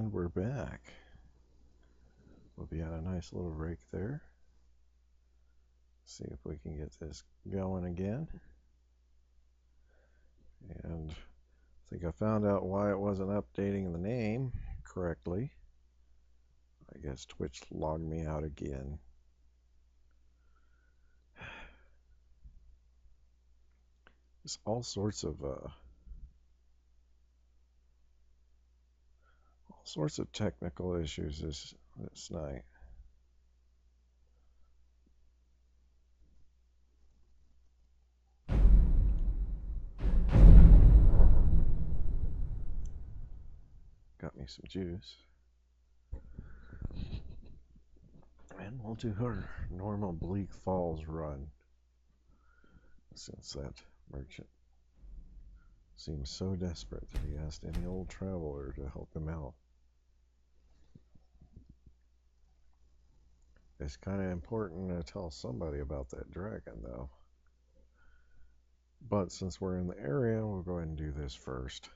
And we're back. We'll be on a nice little break there. See if we can get this going again. And I think I found out why it wasn't updating the name correctly. I guess Twitch logged me out again. There's all sorts of technical issues this night. Got me some juice. And we'll do our normal Bleak Falls run, since that merchant seems so desperate that he asked any old traveler to help him out. It's kind of important to tell somebody about that dragon, though. But since we're in the area, we'll go ahead and do this first.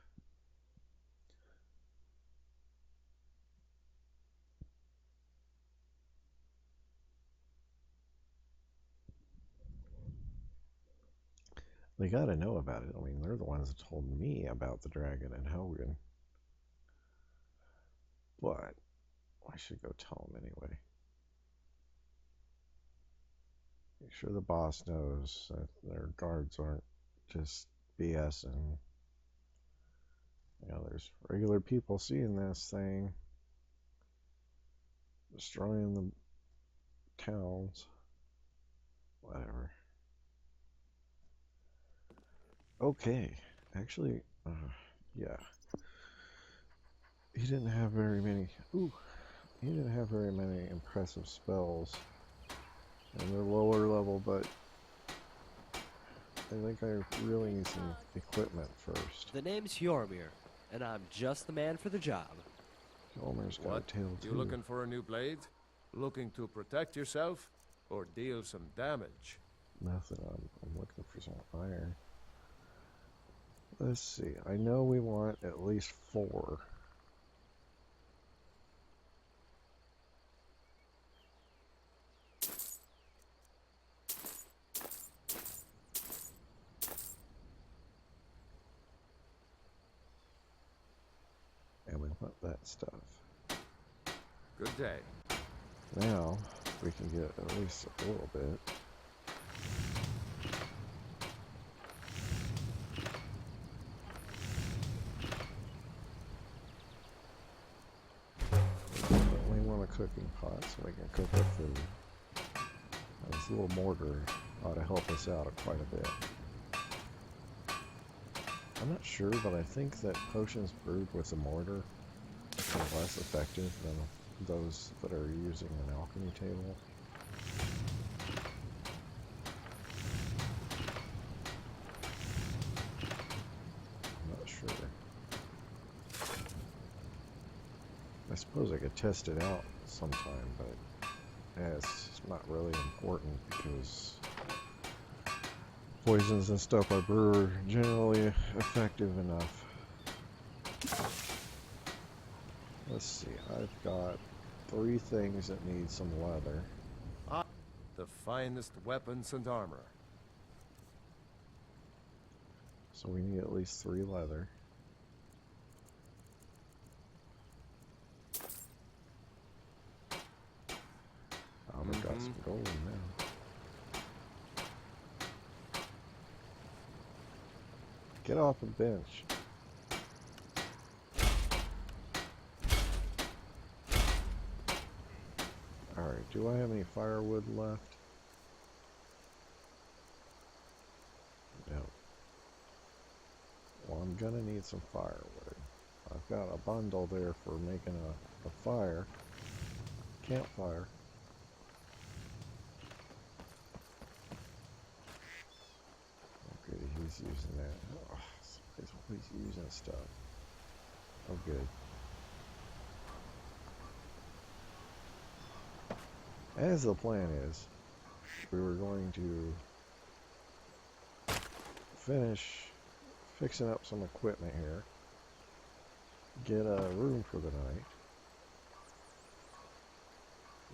They gotta know about it. I mean, they're the ones that told me about the dragon and Hogan. But I should go tell them anyway. Make sure the boss knows that their guards aren't just BS and there's regular people seeing this thing destroying the towns. Whatever. Okay, actually, yeah. He didn't have very many. He didn't have very many impressive spells, and they're lower level. But I think I really need some equipment first. The name's Yormir, and I'm just the man for the job. Yormir's got a tail too. You looking for a new blade? Looking to protect yourself, or deal some damage? Nothing. I'm looking for some iron. Let's see. I know we want at least 4. And we want that stuff. Good day. Now we can get at least a little bit. We want a cooking pot so we can cook our food. This little mortar ought to help us out quite a bit. I'm not sure, but I think that potions brewed with a mortar are less effective than those that are using an alchemy table. I'm not sure. I suppose I could test it out sometime, but it's not really important because poisons and stuff I brew are generally effective enough. Let's see, I've got 3 things that need some leather. The finest weapons and armor. So we need at least 3 leather. I've got some gold now. Get off the bench. Alright, do I have any firewood left? No. Well, I'm gonna need some firewood. I've got a bundle there for making a fire. Campfire. Okay, he's using that. Oh, he's always using stuff. Oh, good. As the plan is, we were going to finish fixing up some equipment here, get a room for the night,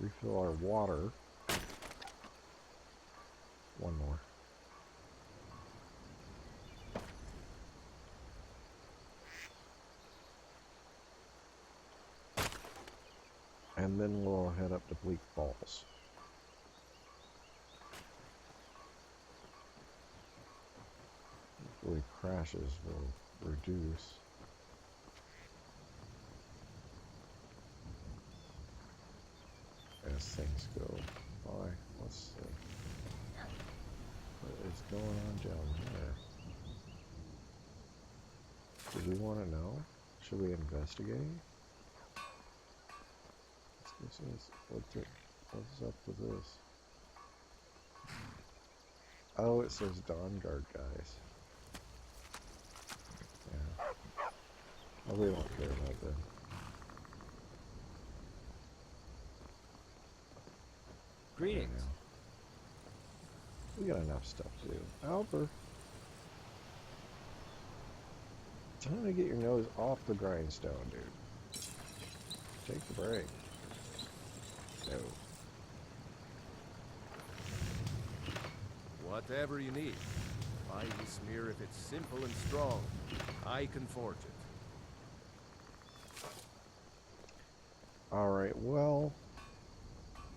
refill our water. One more. And then we'll head up to Bleak Falls. Hopefully crashes will reduce. As things go by. Let's see. What is going on down there? Did we want to know? Should we investigate? What's up with this? Oh, it says Dawn Guard guys. Yeah. Oh, we don't care about them. Greetings. We got enough stuff to do. Albert. Time to get your nose off the grindstone, dude. Take the break. No. Whatever you need. Ivy smear if it's simple and strong. I can forge it. Alright, well,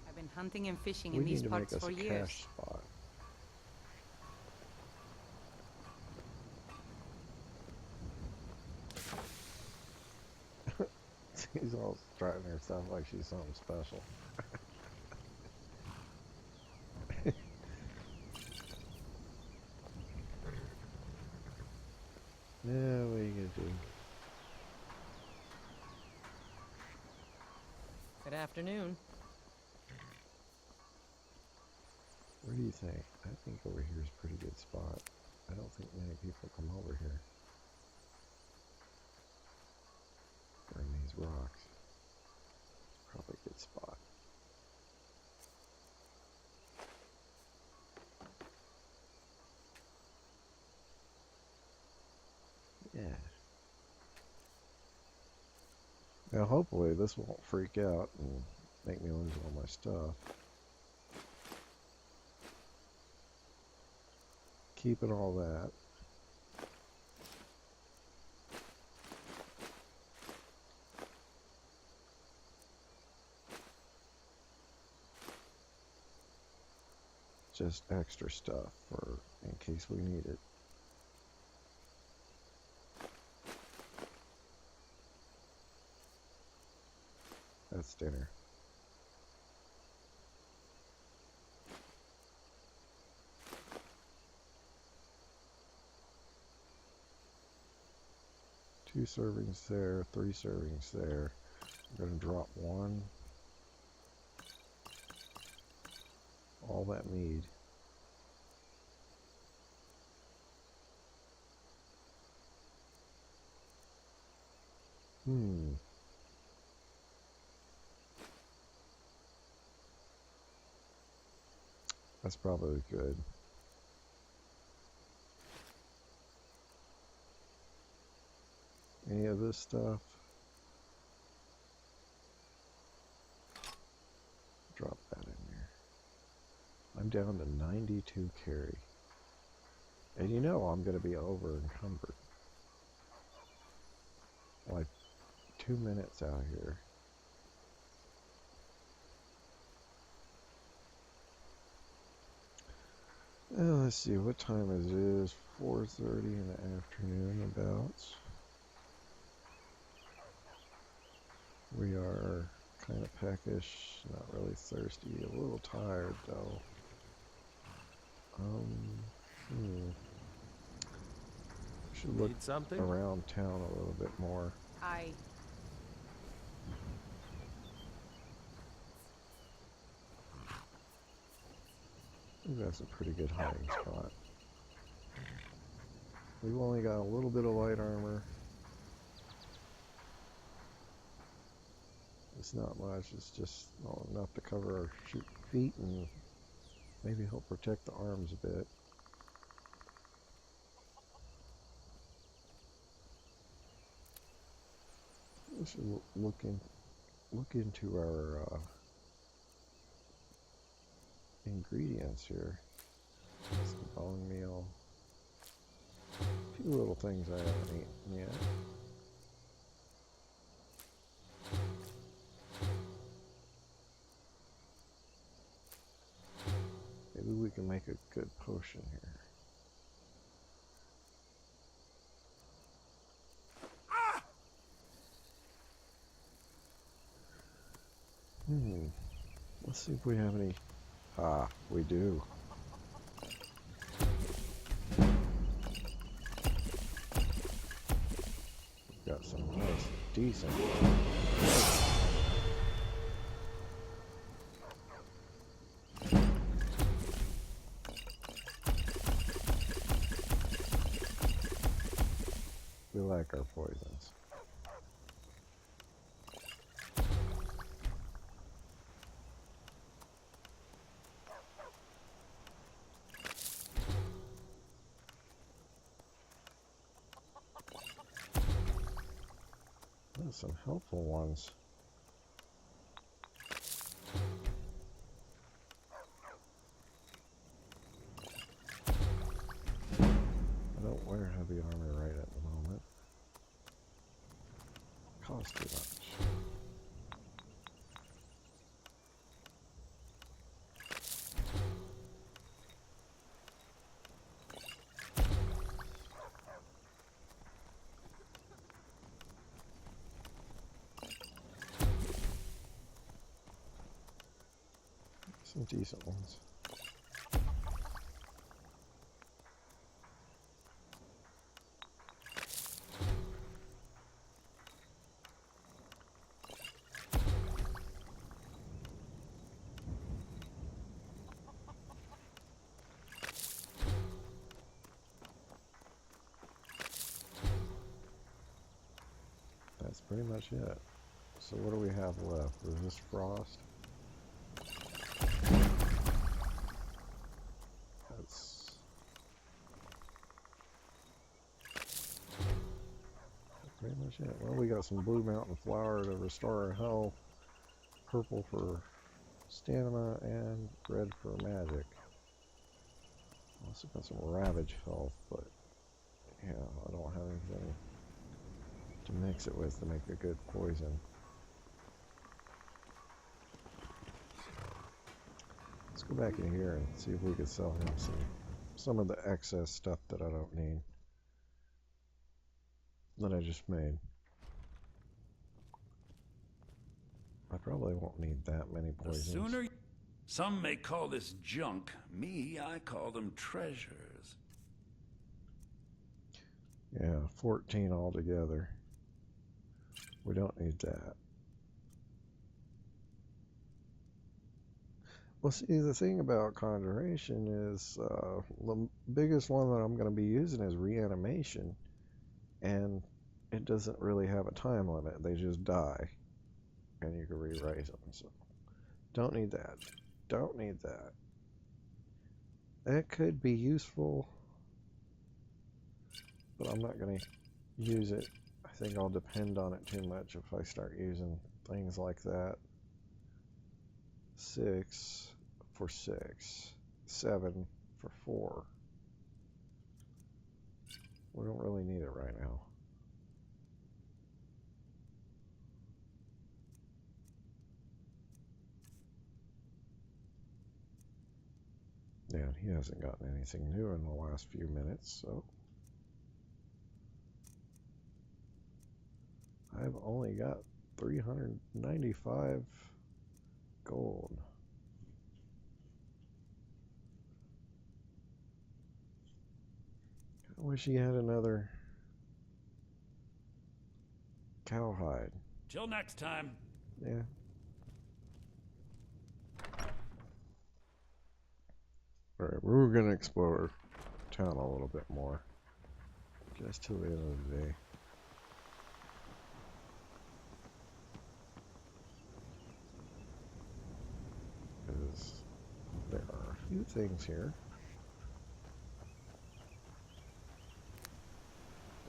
I've been hunting and fishing we in these need to make parts us for a years. cache spot. She's all strutting herself like she's something special. Yeah, what are you gonna do? Good afternoon. What do you think? I think over here is a pretty good spot. I don't think many people come over here. Or in these rocks. Probably a good spot. Yeah. Now hopefully this won't freak out and make me lose all my stuff. Keeping all that. Just extra stuff for in case we need it. That's dinner. Two servings there, 3 servings there. I'm gonna drop one. All that mead. That's probably good. Any of this stuff? Drop that in there. I'm down to 92 carry. And you know I'm going to be over encumbered. Like 2 minutes out here. Let's see, what time is it? 4:30 in the afternoon about. We are kind of peckish, not really thirsty, a little tired though. Should look Need something? around town a little bit more. I think that's a pretty good hiding spot. We've only got a little bit of light armor. It's not much, it's just enough to cover our feet and maybe help protect the arms a bit. We should look into our ingredients here. Just the bone meal. A few little things I haven't eaten yet. Maybe we can make a good potion here. Let's see if we have any. Ah, we do. We've got some nice, decent. We like our poisons. There's some helpful ones. I don't wear heavy armor right at the moment. Costs too much. Some decent ones. That's pretty much it. So what do we have left? Resist frost. That's pretty much it. Well, we got some blue mountain flower to restore our health, purple for stamina, and red for magic. Also got some ravage health, but yeah, I don't have anything to mix it with to make a good poison. Let's go back in here and see if we can sell him some of the excess stuff that I don't need, that I just made. I probably won't need that many poisons. The sooner... Some may call this junk. Me, I call them treasures. Yeah, 14 altogether. We don't need that. Well, see, the thing about conjuration is the biggest one that I'm going to be using is reanimation, and it doesn't really have a time limit. They just die, and you can re-raise them. So, don't need that. Don't need that. That could be useful, but I'm not going to use it. I think I'll depend on it too much if I start using things like that. 6 for 6, 7 for 4. We don't really need it right now. Yeah, he hasn't gotten anything new in the last few minutes, so I've only got 395 gold. I wish he had another cowhide. Till next time. Yeah. Alright, we're going to explore town a little bit more. Just till the end of the day. Because there are a few things here.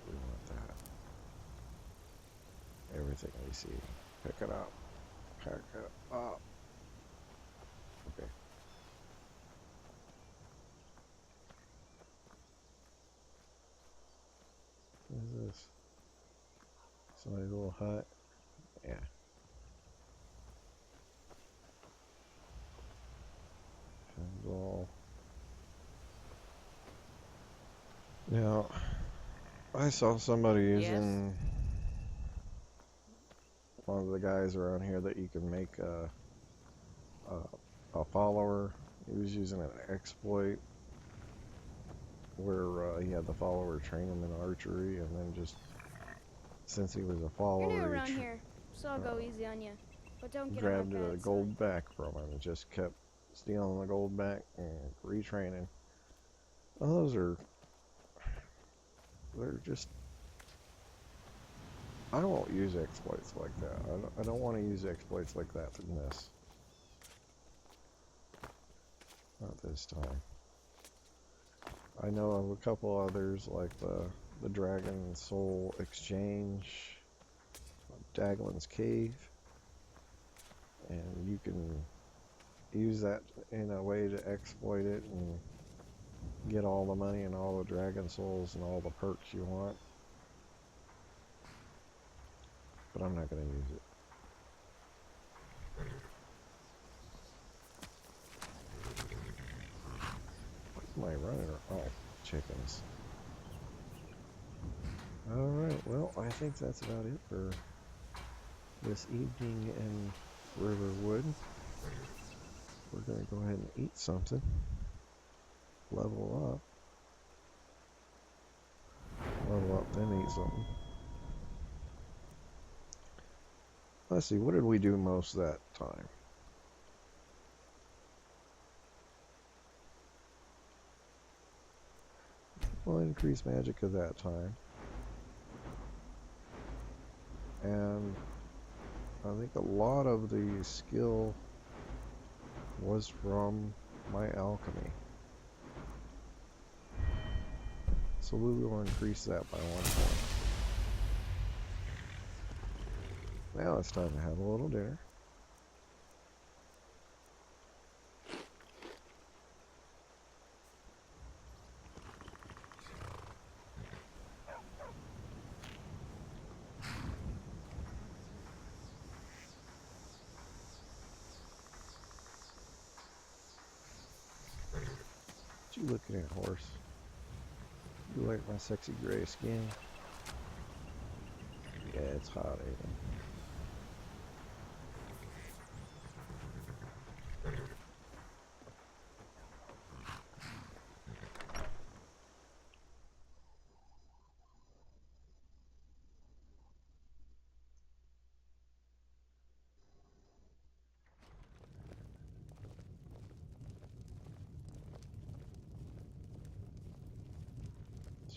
We want that. Everything we see. Pick it up. Pick it up. Okay. Somebody's little hut. Yeah. All. Now, I saw somebody Yes? using one of the guys around here that you can make a follower. He was using an exploit where he had the follower train him in archery, and then just since he was a You're follower, new he around here, so I'll go easy on you. But don't get on my grabbed a bad gold side. back from him and just kept stealing the gold back and retraining. Well, they're just. I won't use exploits like that. I don't want to use exploits like that in this. Not this time. I know of a couple others like the Dragon Soul Exchange, Daglin's Cave, and you can use that in a way to exploit it and get all the money and all the Dragon Souls and all the perks you want. But I'm not going to use it. What am I running? Oh, chickens. Alright, well, I think that's about it for this evening in Riverwood. We're going to go ahead and eat something. Level up. Level up, then eat something. Let's see, what did we do most that time? Well, increase magic at that time. And I think a lot of the skill was from my alchemy. So we will increase that by 1 point. Now it's time to have a little dinner. What you looking at, horse? You like my sexy gray skin? Yeah, it's hot, ain't it?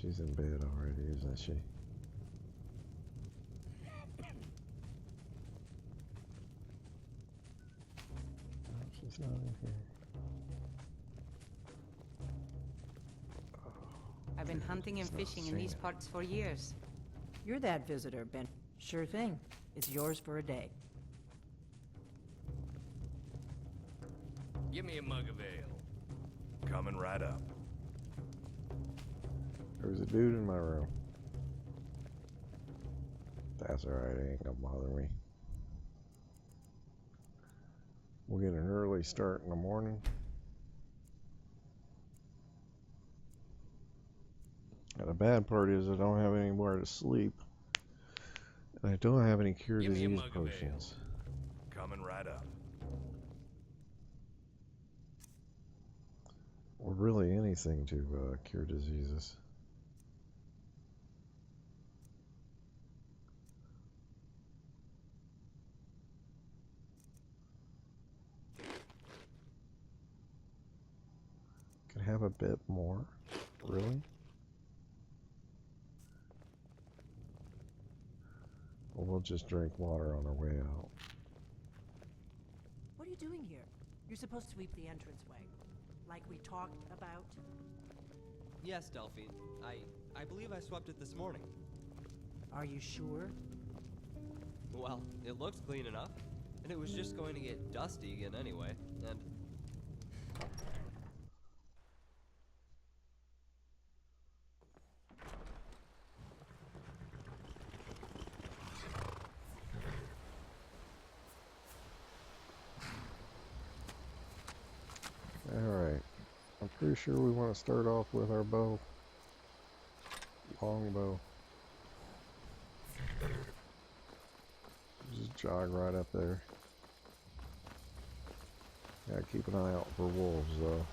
She's in bed already, isn't she? No, she's not in here. I've been hunting and It's not fishing in these singing. parts for years. You're that visitor, Ben. Sure thing. It's yours for a day. Give me a mug of ale. Coming right up. There was a dude in my room. That's alright, it ain't gonna bother me. We'll get an early start in the morning. And the bad part is I don't have anywhere to sleep. And I don't have any cure Give me a disease mug of ale. potions. Coming right up. Or really anything to cure diseases. Could have a bit more. Really? Or we'll just drink water on our way out. What are you doing here? You're supposed to sweep the entranceway. Like we talked about? Yes, Delphine. I believe I swept it this morning. Are you sure? Well, it looks clean enough, and it was just going to get dusty again anyway, and... Pretty sure we want to start off with our bow. Longbow. Just jog right up there. Gotta keep an eye out for wolves though.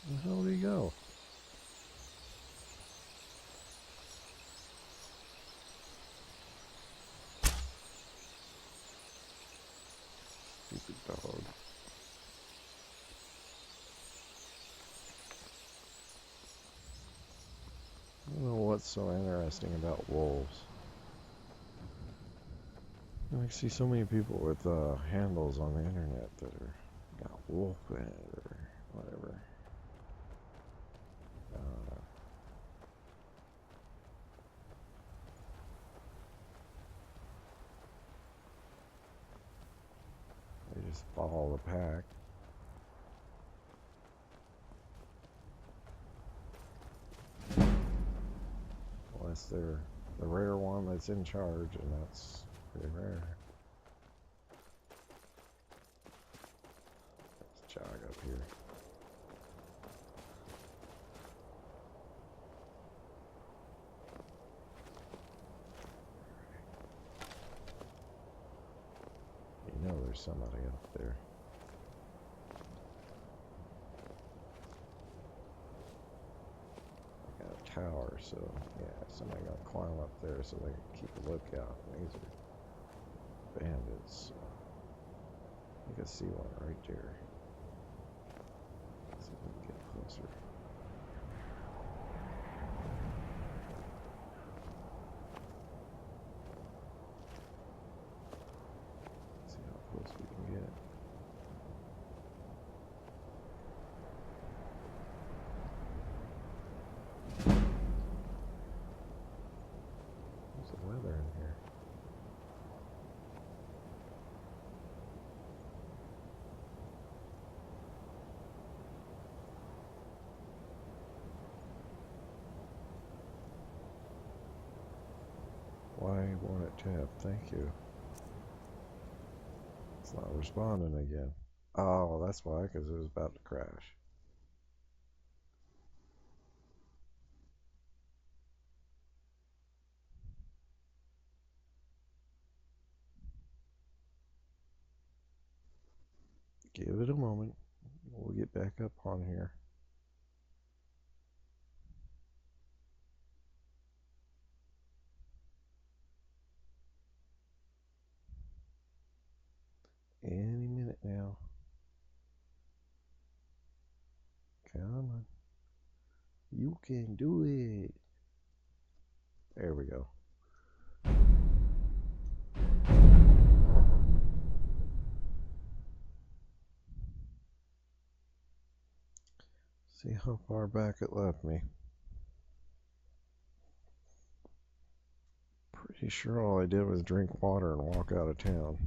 Where the hell did he go? Stupid dog. I don't know what's so interesting about wolves. I see so many people with handles on the internet that are got wolf in it or whatever. I don't know. They just follow the pack. Unless they're the rare one that's in charge, and that's pretty rare. Let's jog up here. You know there's somebody up there. I got a tower, so yeah, somebody gonna climb up there so they can keep a lookout. These are bandits. So you can see one right there. Let's see if we can get closer. See how close we can get. There's the weather in here. Why won't it tap? Thank you. It's not responding again. Oh, that's why, because it was about to crash. Give it a moment. We'll get back up on here. Any minute now. Come on. You can do it. There we go. See how far back it left me. Pretty sure all I did was drink water and walk out of town.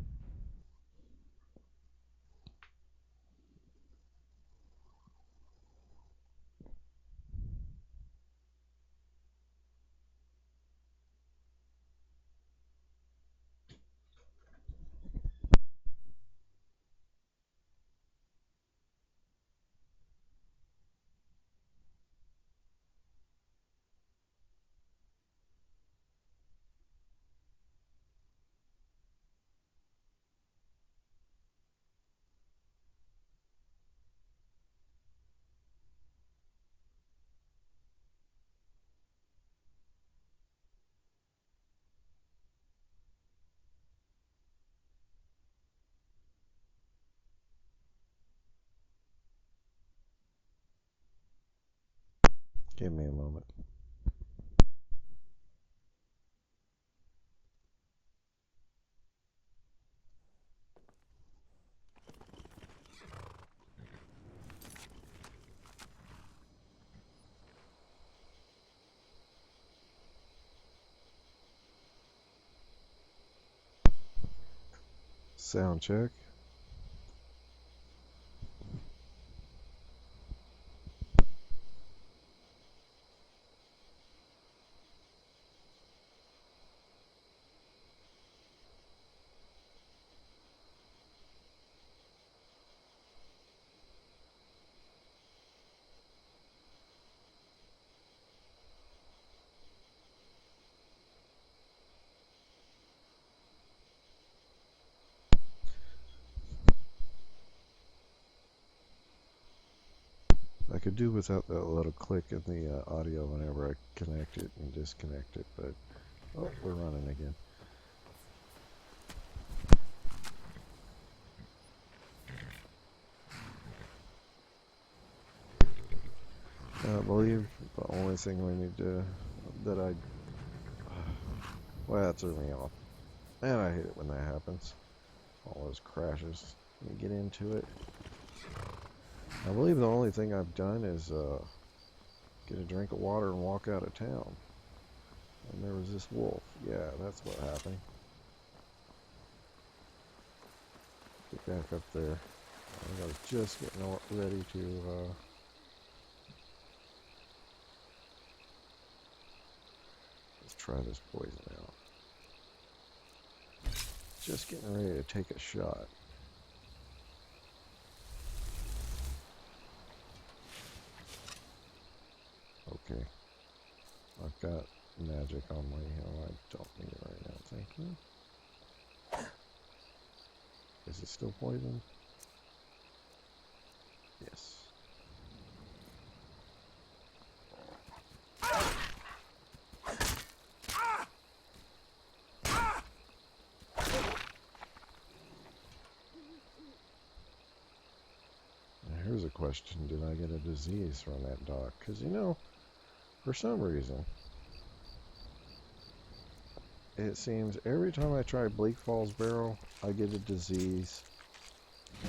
Give me a moment. Sound check. I could do without that little click in the audio whenever I connect it and disconnect it, but oh, we're running again. I believe the only thing we need to, well, that threw me off. And I hate it when that happens. All those crashes. Let me get into it. I believe the only thing I've done is get a drink of water and walk out of town. And there was this wolf. Yeah, that's what happened. Get back up there. I was just getting ready to let's try this poison out. Just getting ready to take a shot. Okay. I've got magic on my hand. I don't need it right now. Thank you. Is it still poisoned? Yes. Now here's a question. Did I get a disease from that dog? Because, you know, for some reason, it seems every time I try Bleak Falls Barrel, I get a disease.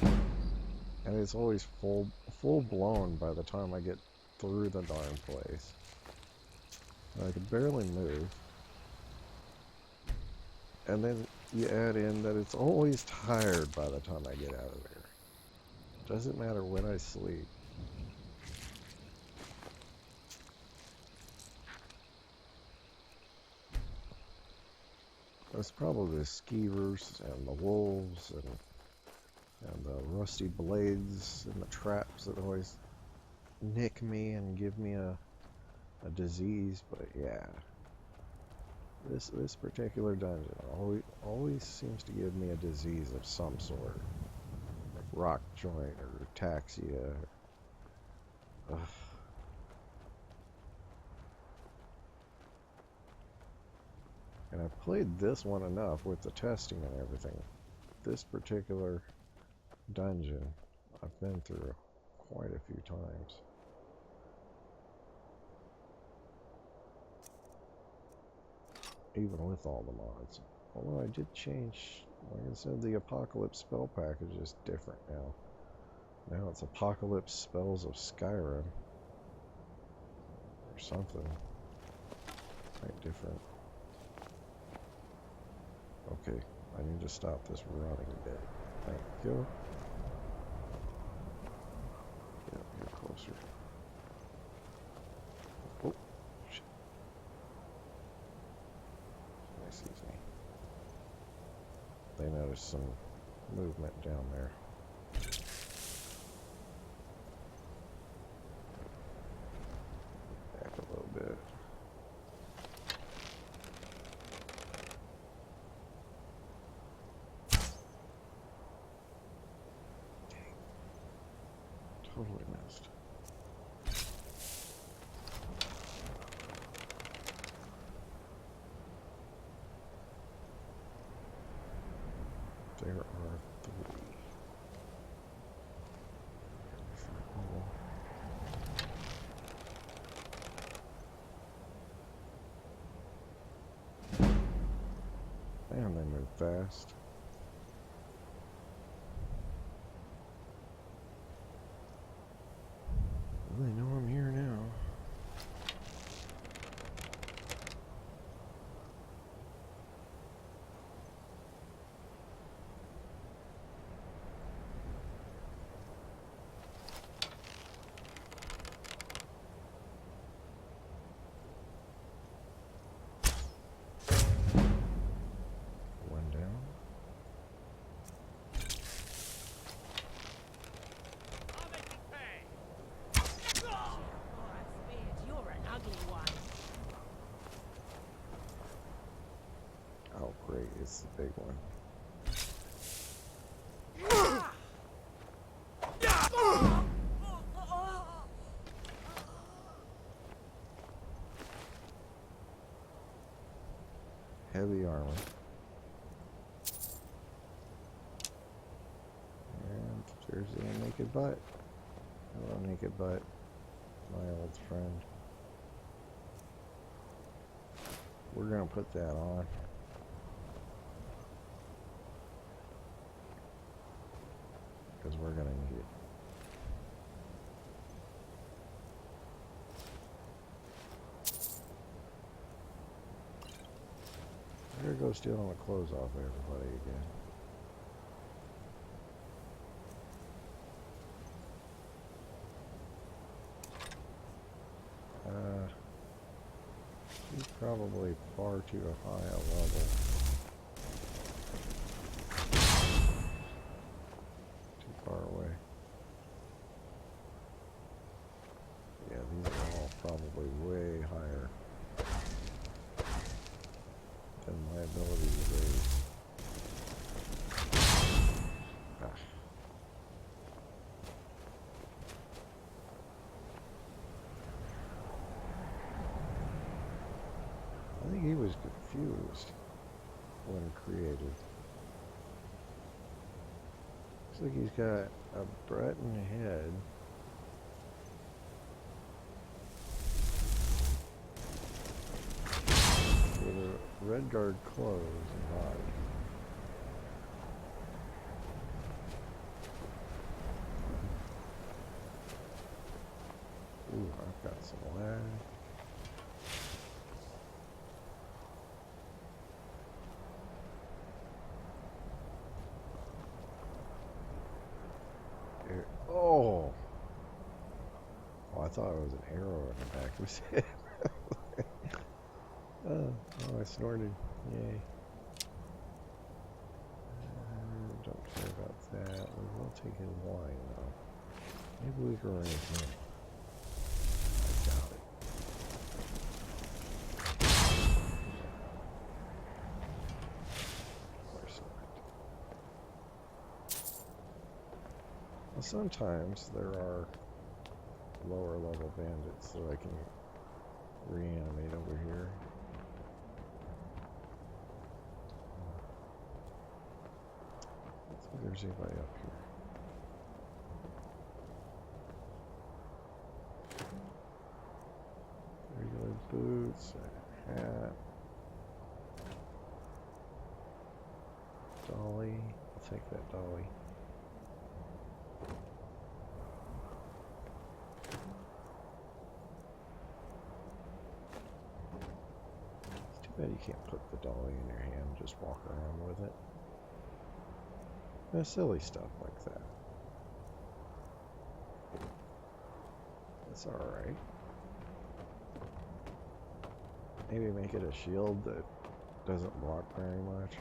And it's always full blown by the time I get through the darn place. I can barely move. And then you add in that it's always tired by the time I get out of there. Doesn't matter when I sleep. That's probably the skeevers and the wolves and the rusty blades and the traps that always nick me and give me a disease. But yeah, this particular dungeon always seems to give me a disease of some sort, like rock joint or ataxia. Ugh. And I've played this one enough with the testing and everything. This particular dungeon I've been through quite a few times. Even with all the mods. Although I did change, like I said, the Apocalypse spell package is different now. Now it's Apocalypse Spells of Skyrim. Or something. Quite different. Okay, I need to stop this running bit. Thank you. Get up here closer. Oh, shit. They sees me. They noticed some movement down there. Back a little bit. Totally missed. There are 3. Man, they move fast. Well, they know I'm here now. Oh, great, it's the big one. Heavy armor. And there's the naked butt. Hello, naked butt. My old friend. We're gonna put that on. Because we're gonna need it. I gotta go stealing the clothes off everybody again. He's probably far too high a level. Too far away. Yeah, these are all probably way higher than my ability to raise. Ah. I think he was confused when created. Looks like he's got a Breton head. With a red guard clothes and body. Ooh, I've got some lag. Oh! Oh, I thought it was an arrow in the back of his head. Oh, I snorted. Yay. Don't care about that. We will take his wine, though. Maybe we can run him. I doubt it. Of course not. Well, sometimes there are lower level bandits that I can reanimate over here. Let's see if there's anybody up here. Regular boots, a hat. Dolly. I'll take that dolly. It's too bad you can't put the dolly in your hand and just walk around with it. Silly stuff like that. That's alright. Maybe make it a shield that doesn't block very much.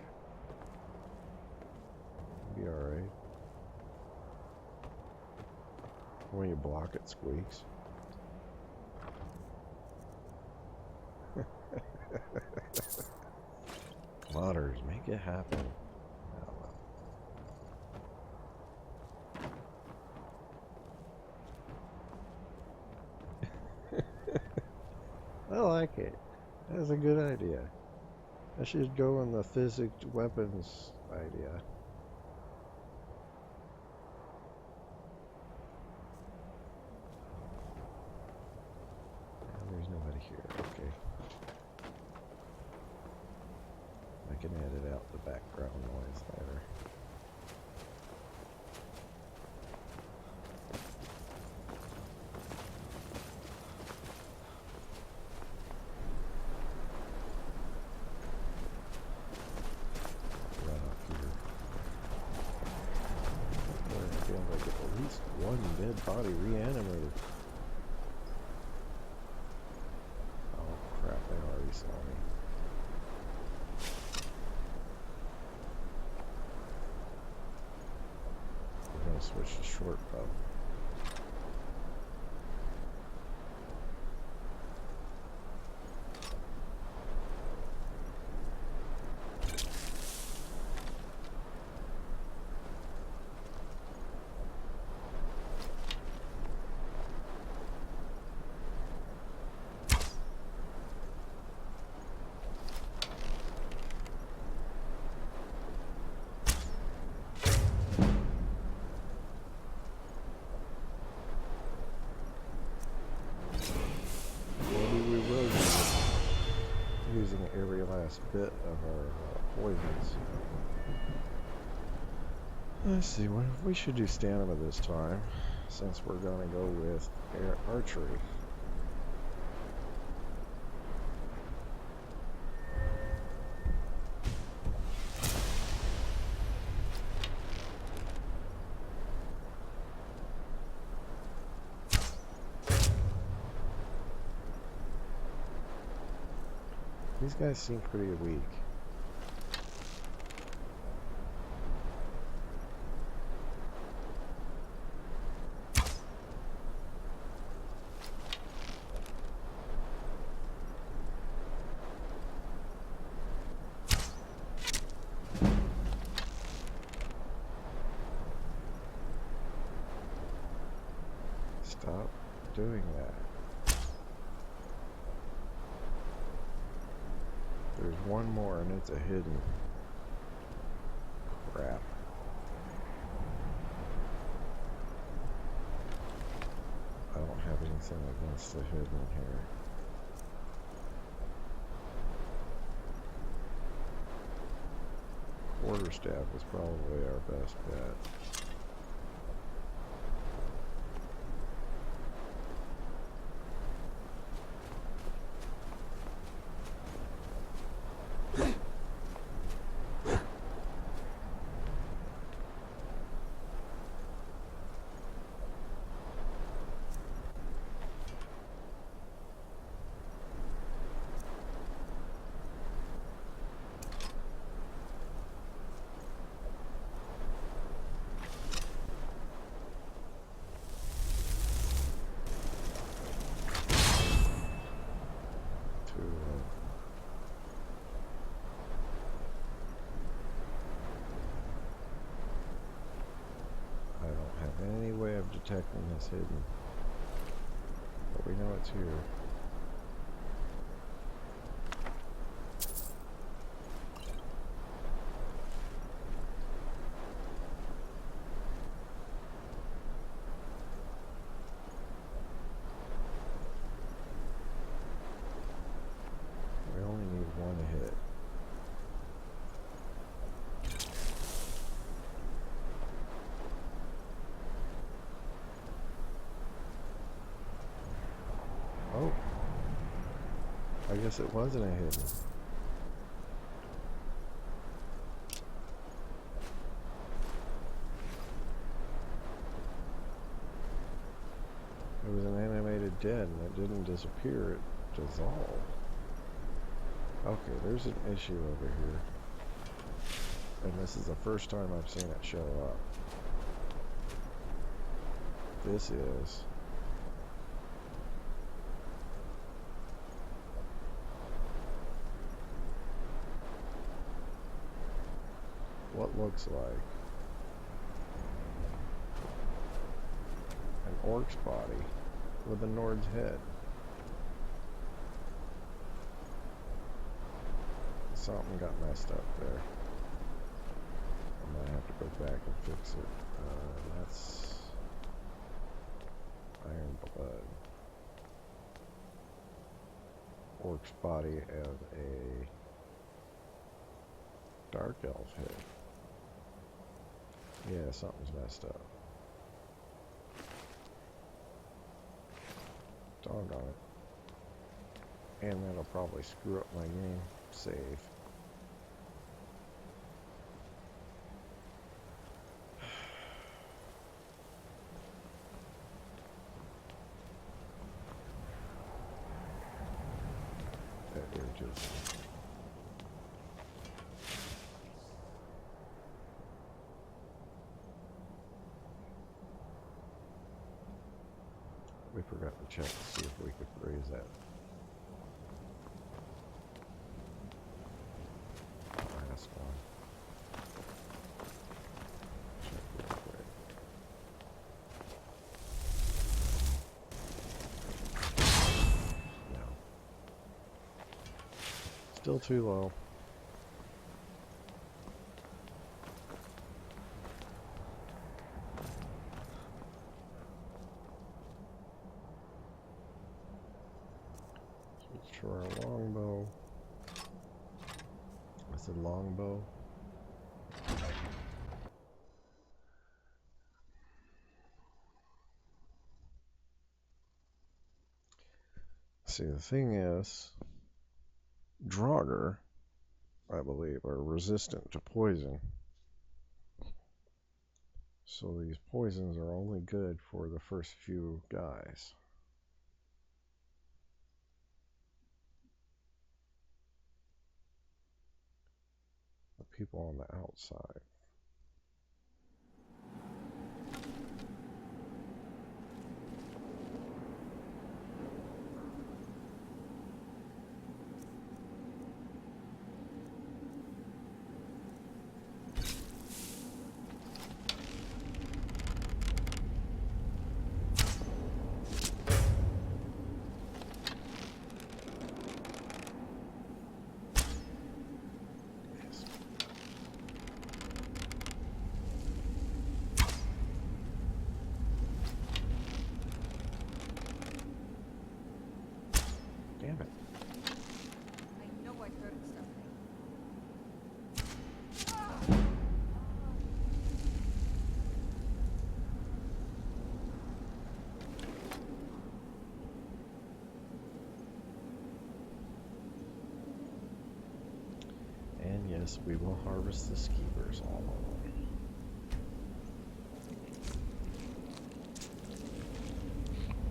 Be alright. When you block, it squeaks. Modders, make it happen. I like it. That's a good idea. I should go on the physics weapons idea. And there's nobody here. Okay. I can edit out the background noise later. One dead body reanimated. Oh crap, they already saw me. We're gonna switch to short bow. bit of our poisons. Let's see, we should do stamina this time, since we're gonna go with archery. These guys seem pretty weak. Stop doing that. There's one more and it's a hidden. Crap. I don't have anything against the hidden here. Quarterstaff is probably our best bet. Any way of detecting this hidden, but we know it's here. We only need one hit. Oh, I guess it wasn't a hidden. It was an animated dead and it didn't disappear, it dissolved. Okay, there's an issue over here. And this is the first time I've seen it show up. This is what looks like an orc's body with a Nord's head. Something got messed up there. I'm gonna have to go back and fix it. That's iron blood. Orc's body and a dark elf head. Yeah, something's messed up. Doggone it. And that'll probably screw up my game save. That just we forgot to check to see if we could raise that. Last one. Check real quick. No. Still too low. Switch to our longbow. rusted longbow. See, the thing is, Draugr, I believe, are resistant to poison. So these poisons are only good for the first few guys. The people on the outside. Damn it. I know I heard something. And yes, we will harvest the skeevers all along.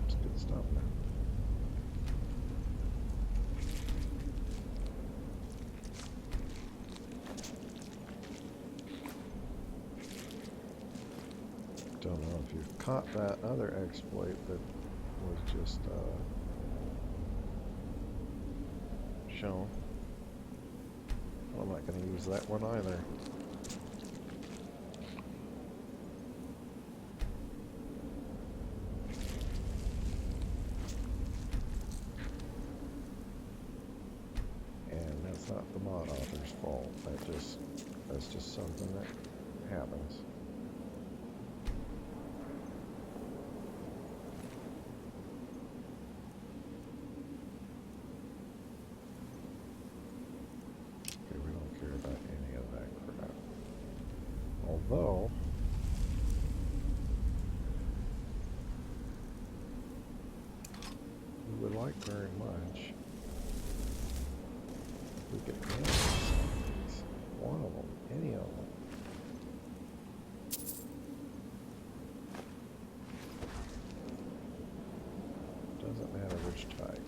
It's good stuff now. Don't know if you've caught that other exploit that was just shown. I'm not going to use that one either. And that's not the mod author's fault. That's just something that happens. Although, we would like very much if we could handle some of these. One of them, any of them. Doesn't matter which type.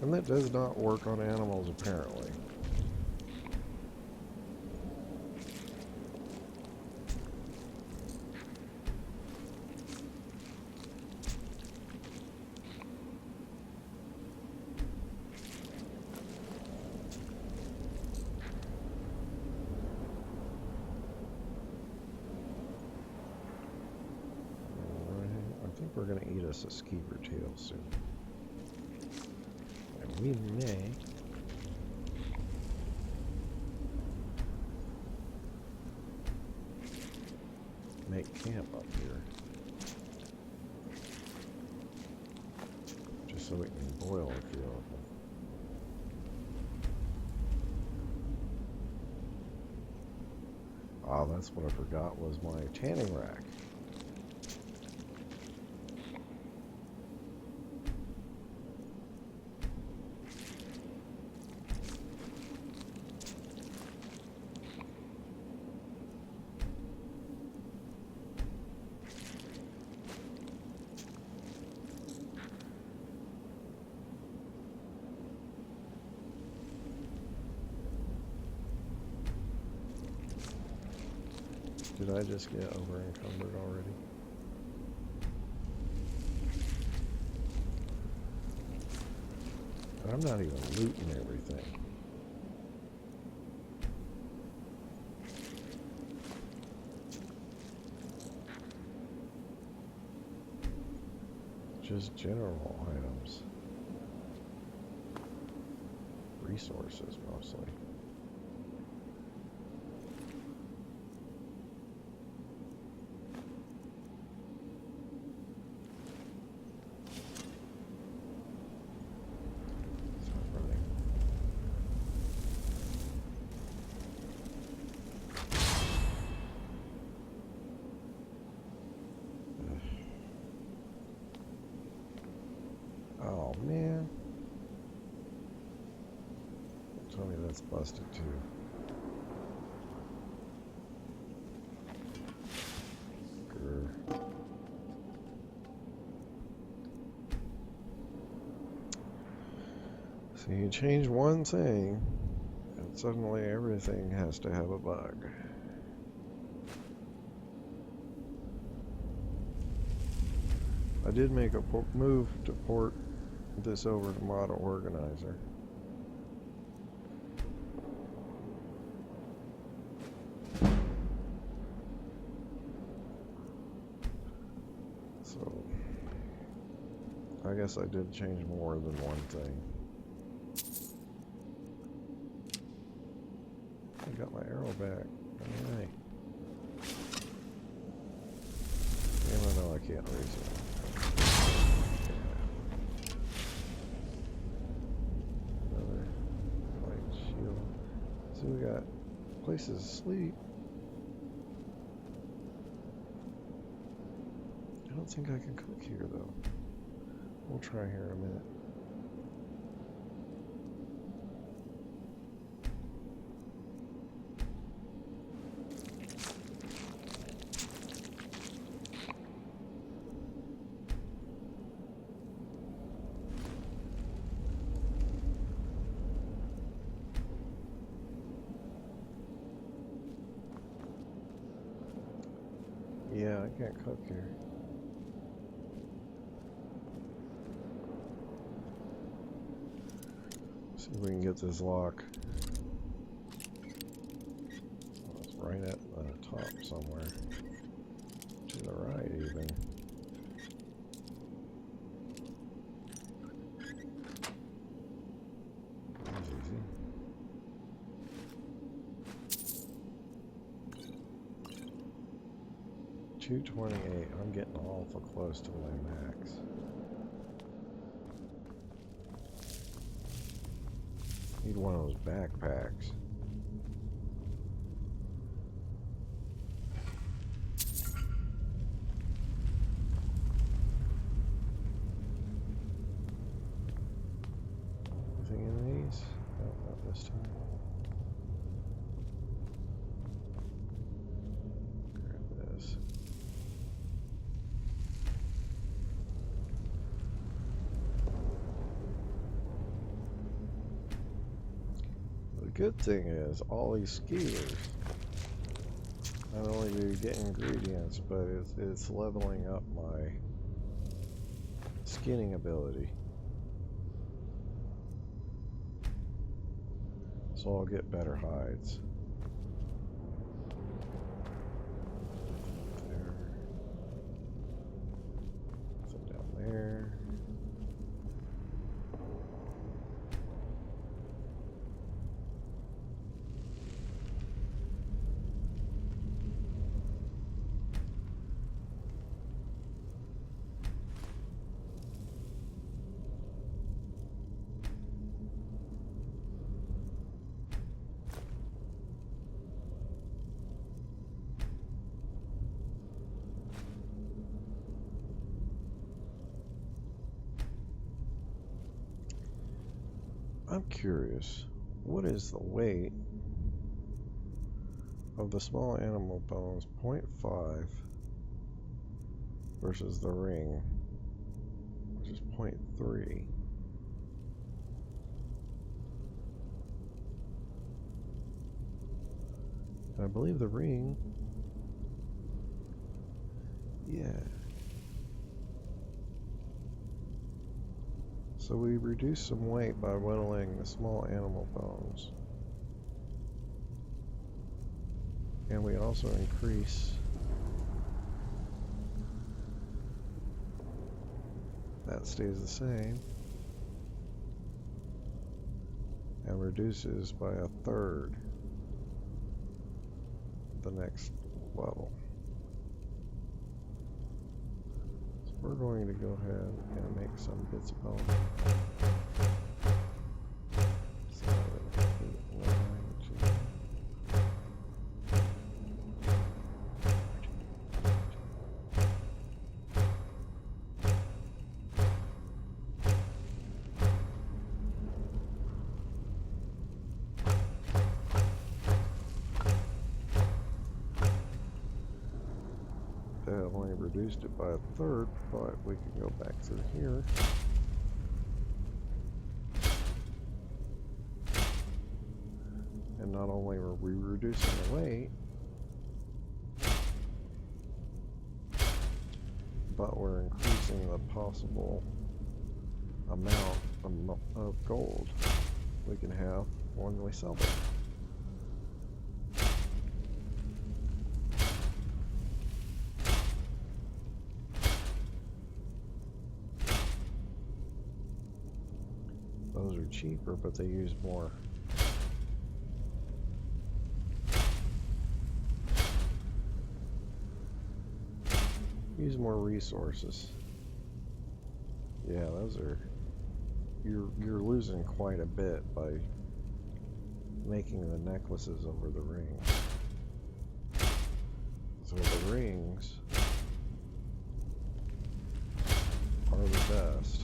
And that does not work on animals, apparently. I think we're going to eat us a skeever tail soon. We may make camp up here just so we can boil a few of them. Ah, that's what I forgot was my tanning rack. Did I just get over encumbered already? I'm not even looting everything. just general items. Resources, mostly. Start running. Oh, man. Tell me that's busted too. Grr. So you change one thing, and suddenly everything has to have a bug. I did make a move to port this over to Model Organizer. So, I guess I did change more than one thing. I got my arrow back. Alright. Even though I can't raise it. Another light shield. So we got places to sleep. I don't think I can cook here though. We'll try here in a minute. Yeah, I can't cook here. See if we can get this lock. Oh, it's right at the top somewhere. To the right, even. That's easy. $228. I'm getting awful close to my max. Need one of those backpacks. Anything in these? No, not this time. Grab this. The good thing is, all these skiers, not only do you get ingredients, but it's leveling up my skinning ability. So I'll get better hides. There. Nothing down there. I'm curious, what is the weight of the small animal bones 0.5 versus the ring, which is 0.3? And I believe the ring, yeah. So we reduce some weight by whittling the small animal bones. And we also increase That stays the same. And reduces by a third the next level. So we're going to go ahead and make some bits of bone. I've only reduced it by a third, but we can go back through here. And not only are we reducing the weight, but we're increasing the possible amount of gold we can have when we sell them. Those are cheaper, but they use more. Use more resources. Yeah, those are. You're losing quite a bit by making the necklaces over the rings. So the rings are the best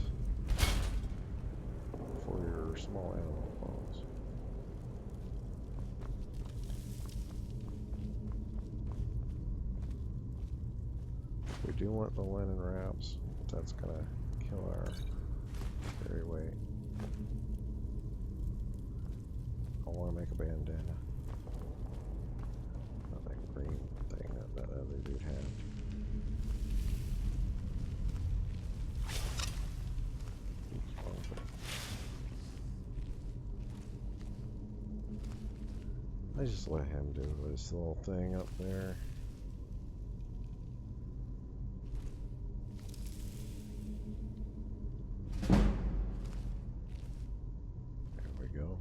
for your small animal bones. We do want the linen wraps. That's gonna kill our carry weight. I want to make a bandana. Not that green thing that other dude had. I just let him do this little thing up there. There we go.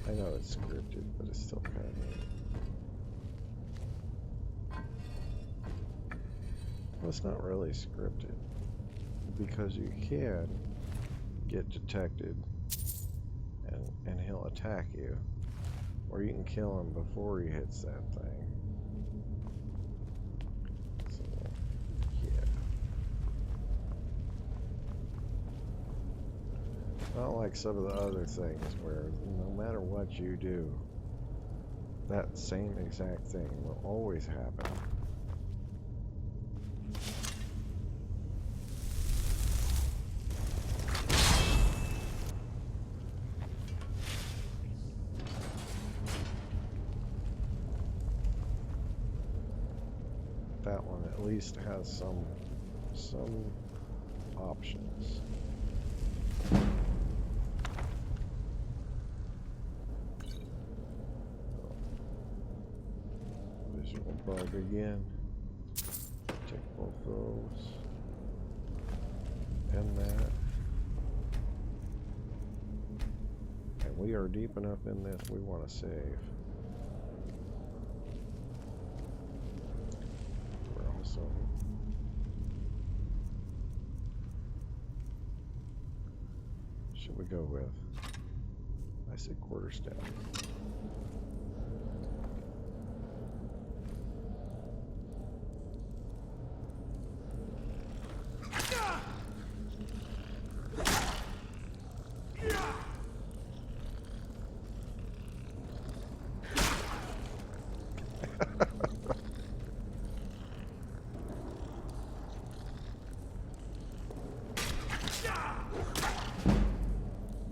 I know it's scripted, but it's still kind of neat. Well, it's not really scripted, because you can get detected and he'll attack you, or you can kill him before he hits that thing. So, yeah. Not like some of the other things where no matter what you do, that same exact thing will always happen. That one at least has some options. Visual bug again. Take both those and that. And we are deep enough in this, we want to save. So should we go with? I say quarter staff.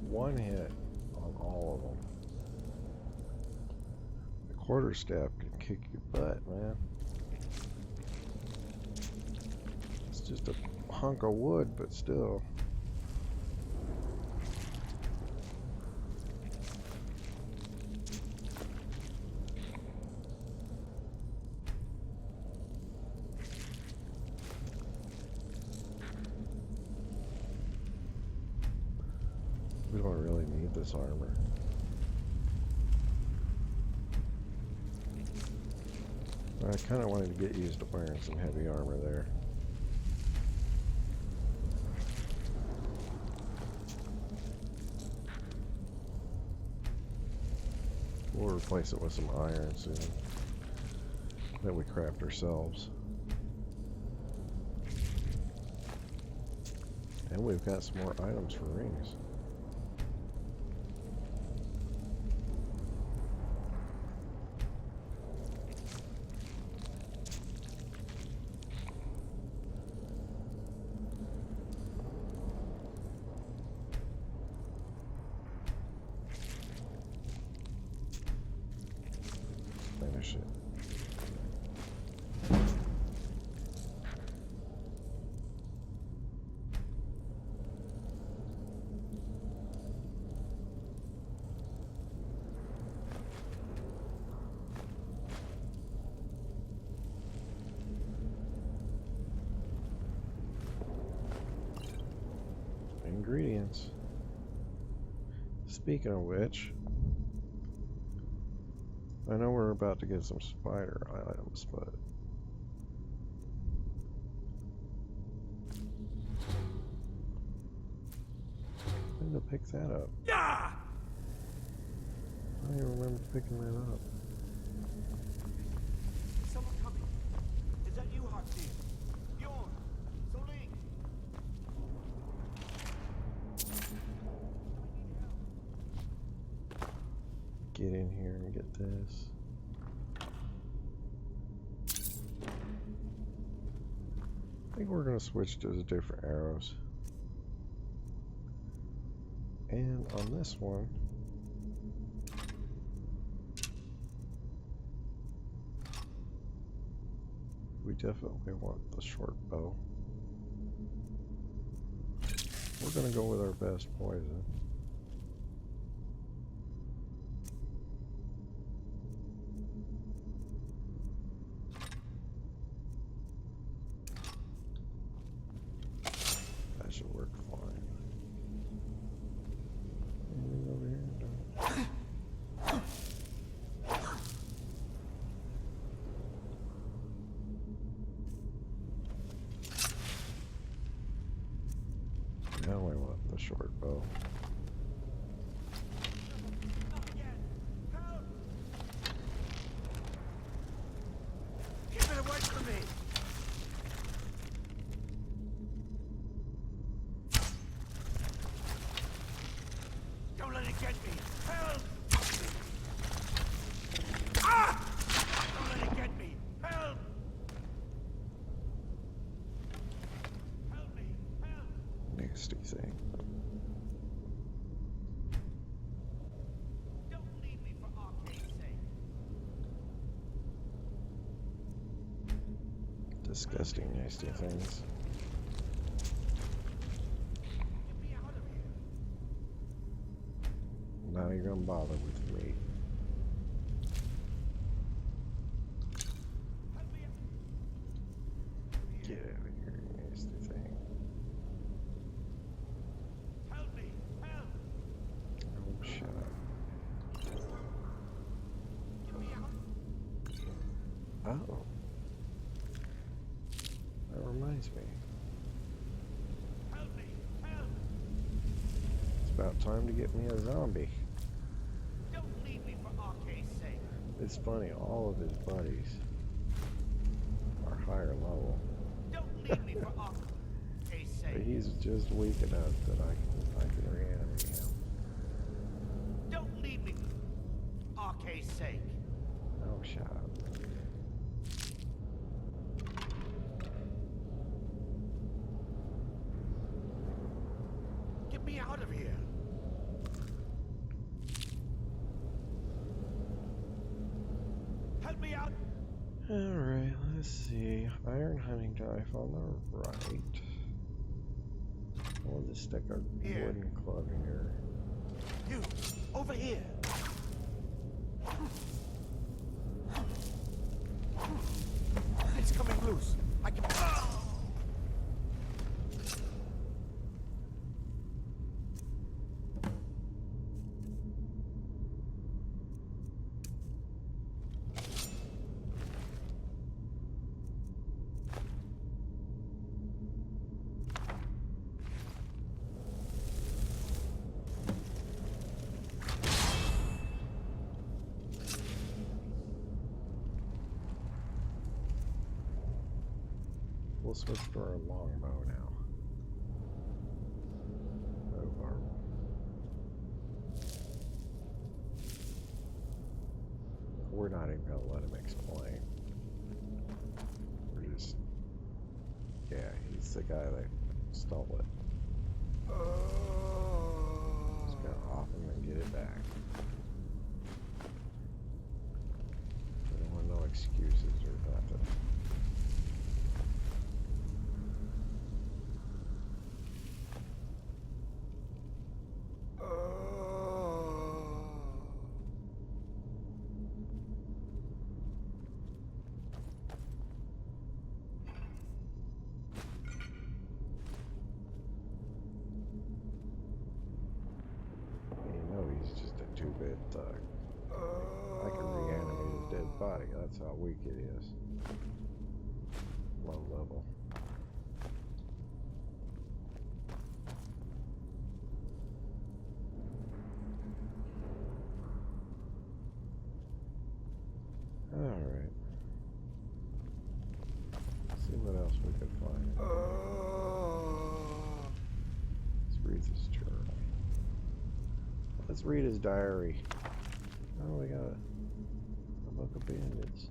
One hit on all of them. The quarterstaff can kick your butt, man. hunk of wood, but still. We don't really need this armor. I kind of wanted to get used to wearing some heavy armor there. We'll replace it with some iron soon that we craft ourselves. And we've got some more items for rings. Finish it. Ingredients. Speaking of which, I know we're about to get some spider items, but I need to pick that up. I don't even remember picking that up. Is someone coming? Is that you, Hotseat? Bjorn? Bleak? Get in here and get this. I think we're going to switch to the different arrows. And on this one, we definitely want the short bow. We're going to go with our best poison. That should work fine. Anything over here? No. Now I want the short bow. Keep it away from me! Don't let it get me! Help! Ah! Don't let it get me! Help! Help me! Help! Nasty thing. Don't leave me for arcade's sake! Disgusting, nasty things. Get me out of here! Now you're gonna bother with me. Help me out! Get out of here, you nasty thing. Help me! Help! Oh, shut up. Get me out! Oh. That reminds me. Help me! Help! It's about time to get me a zombie. Don't leave me for arcade's sake! It's funny, all of his buddies are higher level. Don't leave me for arcade's But sake! he's just weak enough that I can reanimate him. Don't leave me for arcade's sake! Oh, shut up. Get me out of here! Help me out! Alright, let's see. Iron hunting knife on the right. We'll just stick a Here. wooden club here. You, over here. It's coming loose. I can. We'll switch to our longbow now. Bow barrel. We're not even gonna let him explain. We're just, yeah, he's the guy that stole it. Just gonna off him and get it back. We don't want no excuses or nothing. He's just a two-bit thug. I can reanimate his dead body. That's how weak it is. Low level. Alright. See what else we can find. Let's read this journal. Let's read his diary. Oh, we got a book of bandits.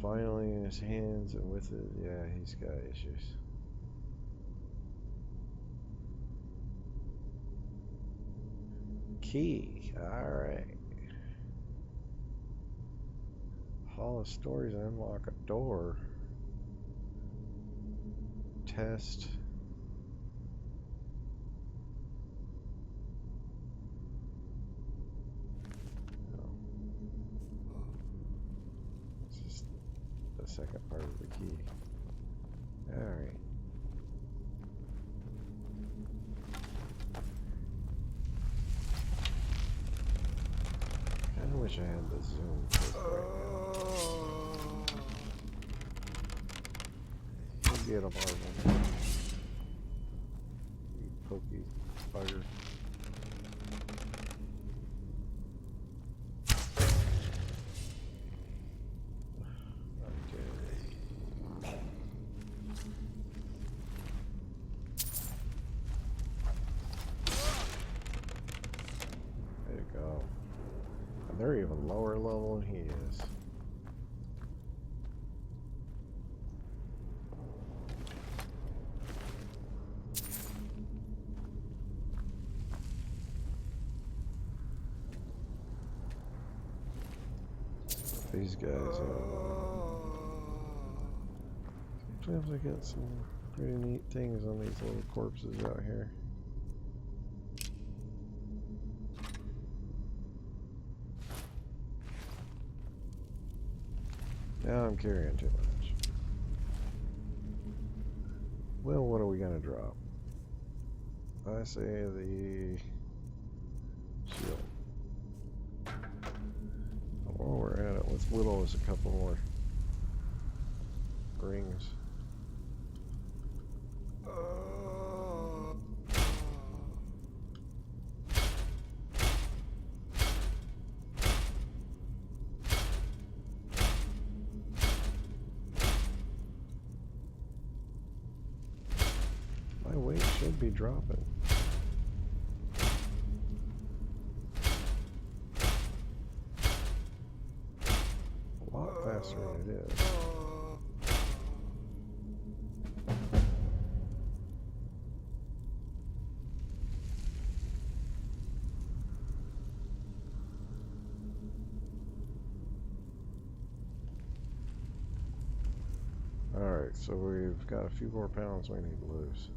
Finally in his hands and with it, yeah, he's got issues. Key, alright. Hall of Stories, unlock a door. Test. No. It's just the second part of the key. Alright. Kinda wish I had the zoom click right now. We'll get a marble. You pokey bugger. They're even lower level than he is. These guys, sometimes I get some pretty neat things on these little corpses out here. Now I'm carrying too much. Well, what are we gonna drop? I say the shield. While we're at it, let's whittle us a couple more rings. My weight should be dropping. A lot faster than it is. Alright, so we've got a few more pounds we need to lose.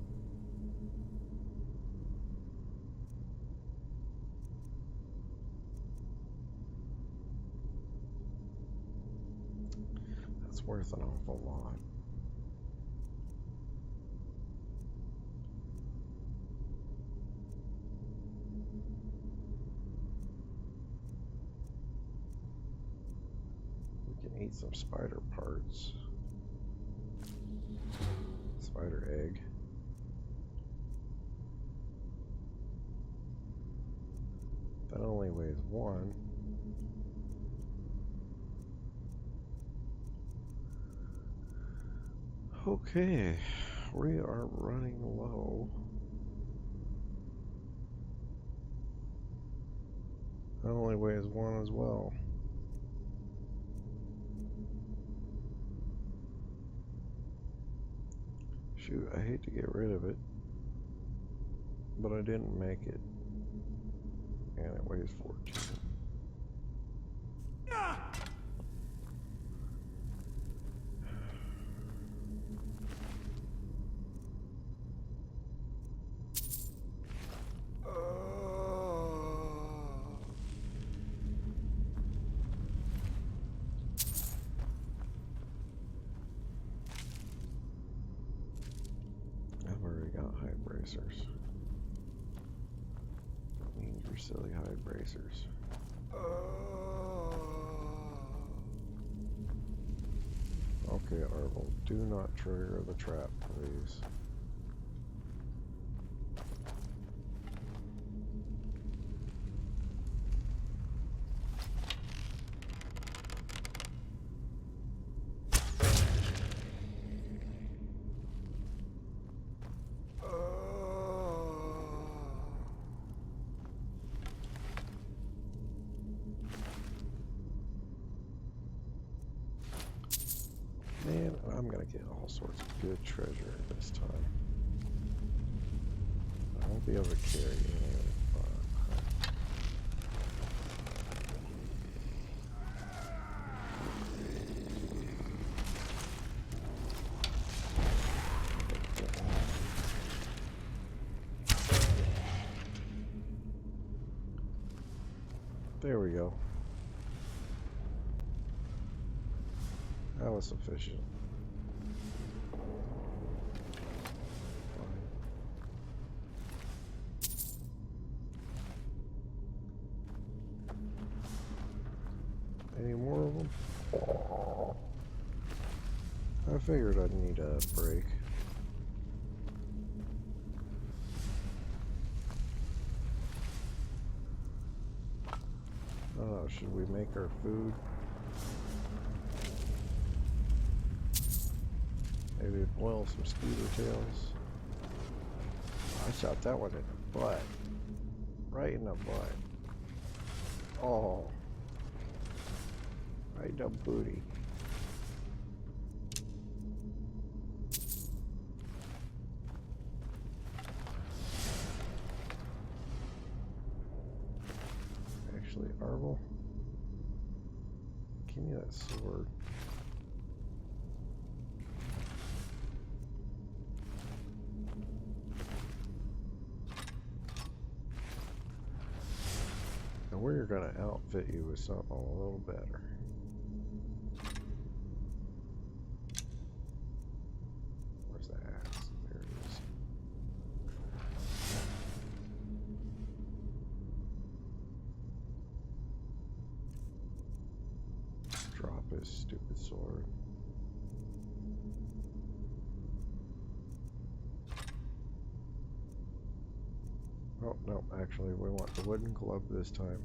That's worth an awful lot. We can eat some spider parts. Spider egg. That only weighs 1. Okay, we are running low. That only weighs 1 as well. Shoot, I hate to get rid of it, but I didn't make it. And it weighs 14. I've already got hide bracers. Means your silly hide bracers. Okay, Arvel, do not trigger the trap, please. Man, I'm gonna get all sorts of good treasure this time. I won't be able to carry any of it, but there we go. That was sufficient. Any more of them? I figured I'd need a break. Should we make our food? Maybe boil some skeeter tails. I shot that one in the butt. Right in the butt. Oh. Right in the booty. Actually, Arvel, give me that sword. And we're gonna outfit you with something a little better. Where's the axe? There it is. Drop his stupid sword. Oh, no, actually, we want the wooden club this time.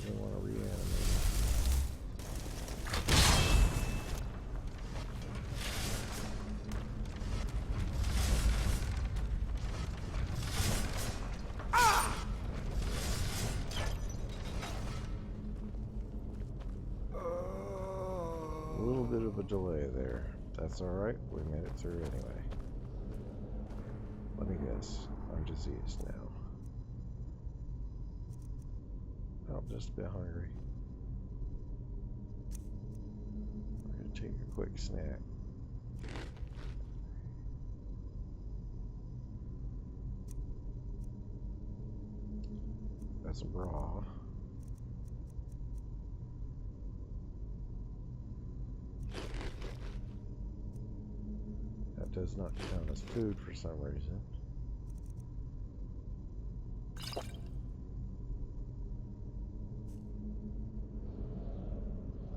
We want to reanimate it. A little bit of a delay there. That's alright, we made it through anyway. Let me guess, I'm diseased now. Oh, just a bit hungry. We're gonna take a quick snack. That's raw. That does not count as food for some reason.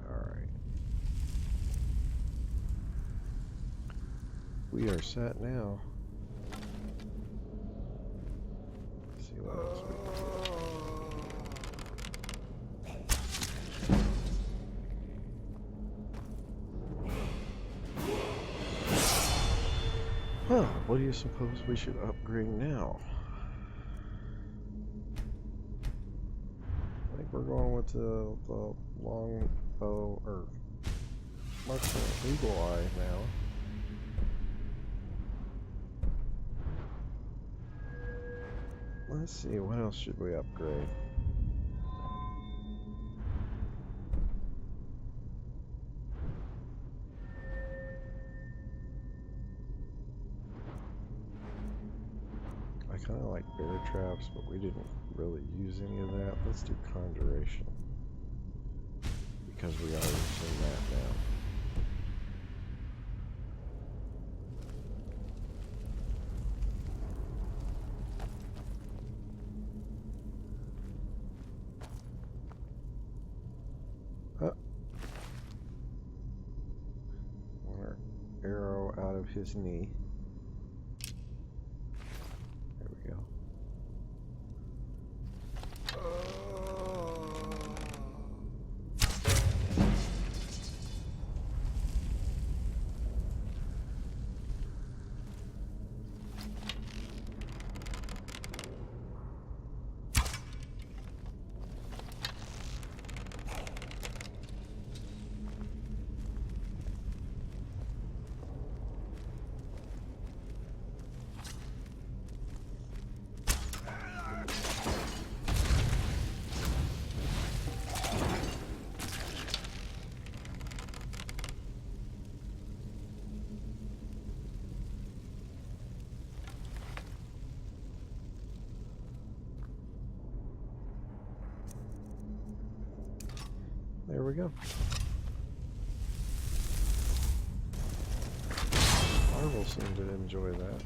Alright. We are set now. Let's see what else we can do. Huh, what do you suppose we should upgrade now? I think we're going with the long bow, or marksman eagle eye now. Let's see, what else should we upgrade? I kind of like bear traps, but we didn't really use any of that. Let's do conjuration, because we are using that now. Our arrow out of his knee. There we go. There we go. Marvel seemed to enjoy that.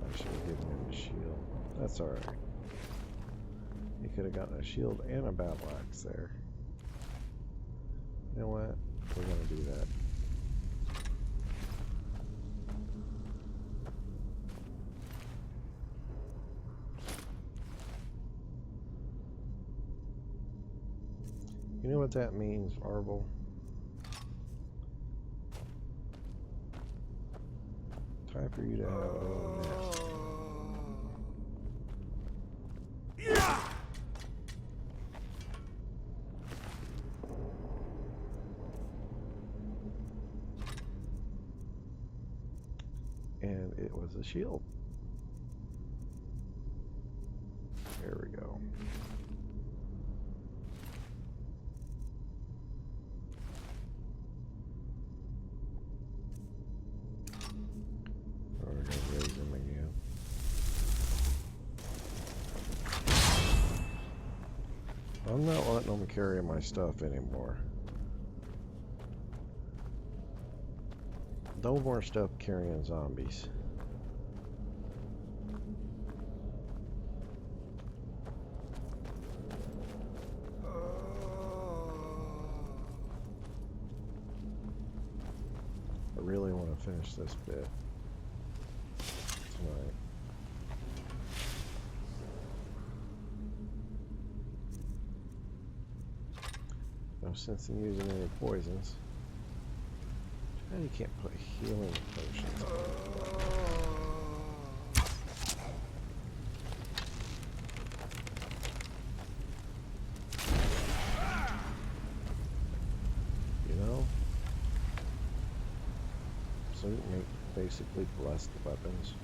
I should have given him a shield. That's alright. He could have gotten a shield and a battle axe there. You know what? We're gonna do that. You know what that means, Marvel? Time for you to have a little nest. And it was a shield. There we go. We're gonna raise him again. I'm not letting them carry my stuff anymore. No more stuff carrying zombies. I really want to finish this bit tonight. No sense in using any poisons. And you can't put healing potions on. You know? So you make basically blessed weapons.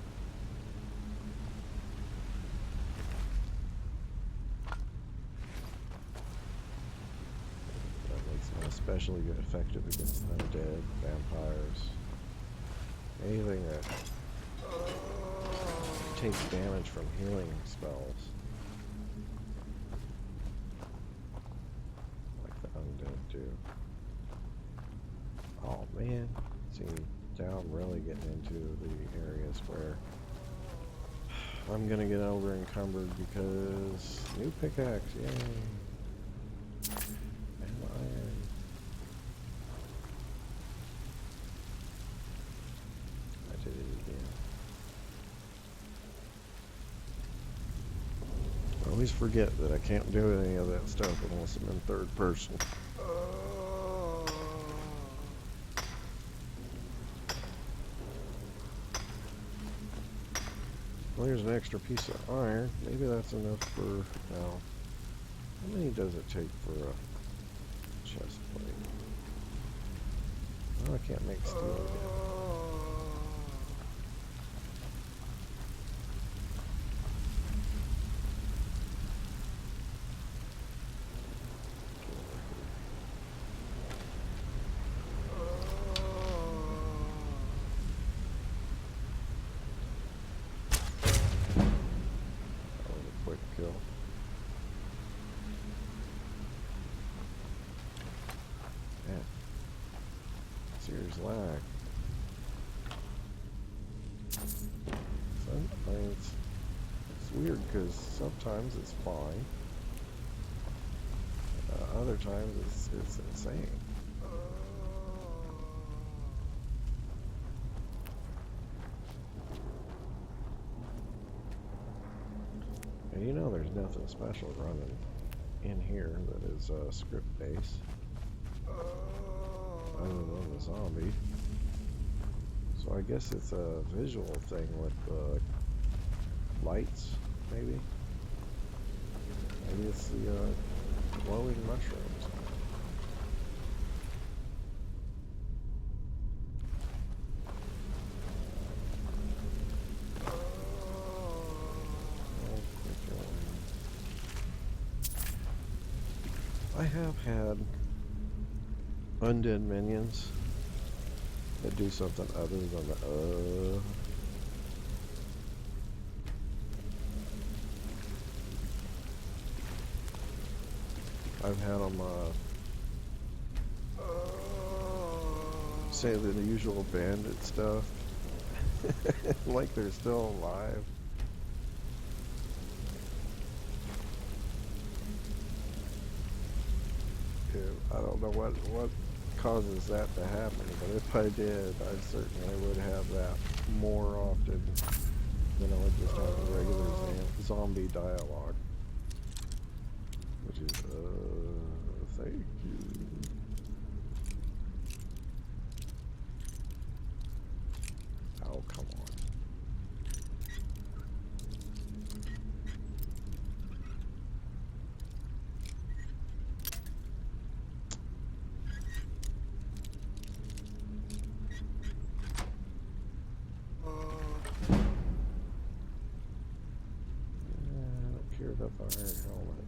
especially effective against undead, vampires, anything that takes damage from healing spells. Like the undead do. Oh man, see, now I'm really getting into the areas where I'm gonna get over encumbered because new pickaxe, yay! And iron. I did it again. I always forget that I can't do any of that stuff unless I'm in third person. Well, here's an extra piece of iron. Maybe that's enough for now. How many does it take for a chest plate? Oh, I can't make steel again. Kill. Yeah. Serious lag. Sometimes it's weird because sometimes it's fine. Other times it's insane. And you know there's nothing special running in here that is script based other than the zombie. So I guess it's a visual thing with lights, maybe. Maybe it's the glowing mushrooms. I have had undead minions that do something other than the I've had them say the usual bandit stuff like they're still alive. I don't know what causes that to happen, but if I did, I certainly would have that more often than I would just have a regular zombie dialogue. Which is, thank you. Oh, come on. Cured up iron helmet.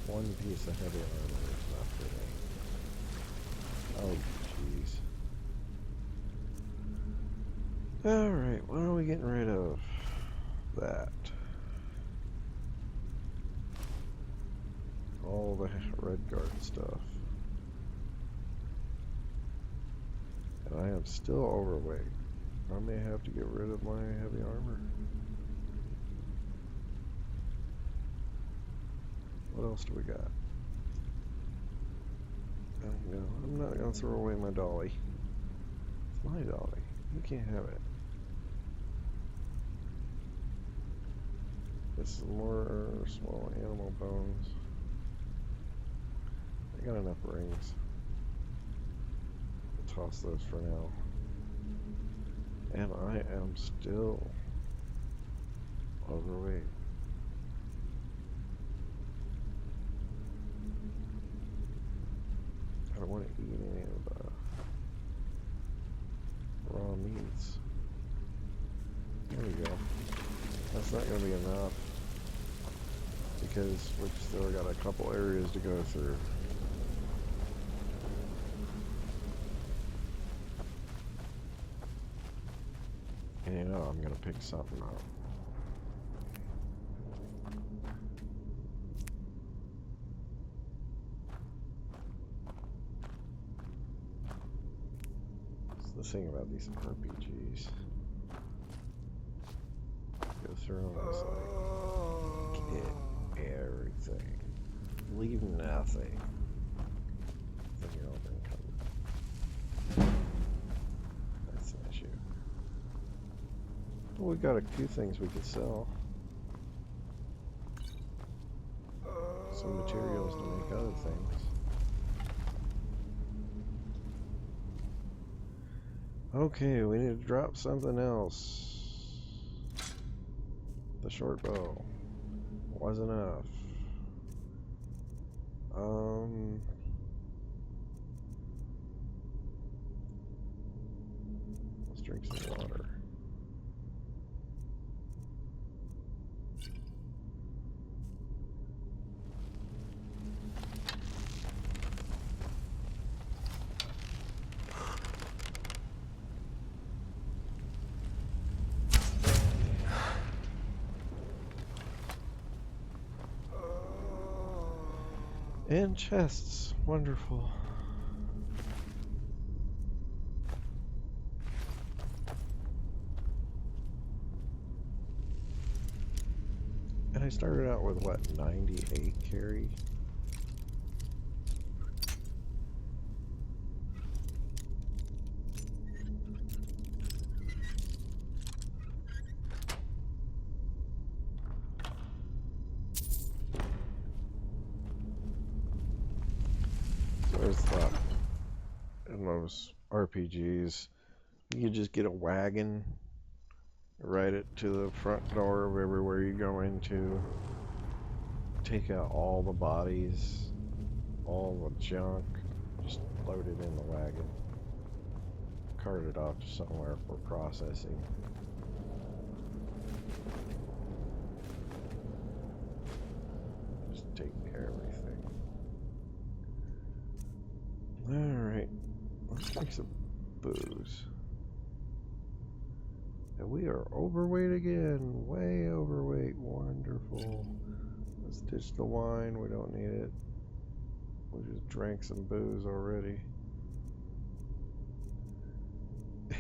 One piece of heavy armor is enough for me. Oh, jeez. Alright, what are we getting rid of? That. All the red guard stuff. And I am still overweight. I may have to get rid of my heavy armor. What else do we got? No, I'm not going to throw away my dolly. It's my dolly. You can't have it. This is more small animal bones. I got enough rings. I'll toss those for now. And I am still overweight. I don't want to eat any of the raw meats. There we go. That's not going to be enough because we've still got a couple areas to go through. And you know I'm gonna pick something up. That's the thing about these RPGs. Go through them, it's like, get everything. Leave nothing. Then you're all gonna come. That's an issue. Well, we've got a few things we could sell. Some materials to make other things. Okay, we need to drop something else. The short bow was enough. Let's drink some water. And chests, wonderful. And I started out with what, 98 carry? There's thought in those RPGs, you could just get a wagon, ride it to the front door of everywhere you go into, take out all the bodies, all the junk, just load it in the wagon, cart it off to somewhere for processing. Just take everything. Alright, let's drink some booze. And we are overweight again, way overweight, wonderful. Let's ditch the wine, we don't need it. We just drank some booze already.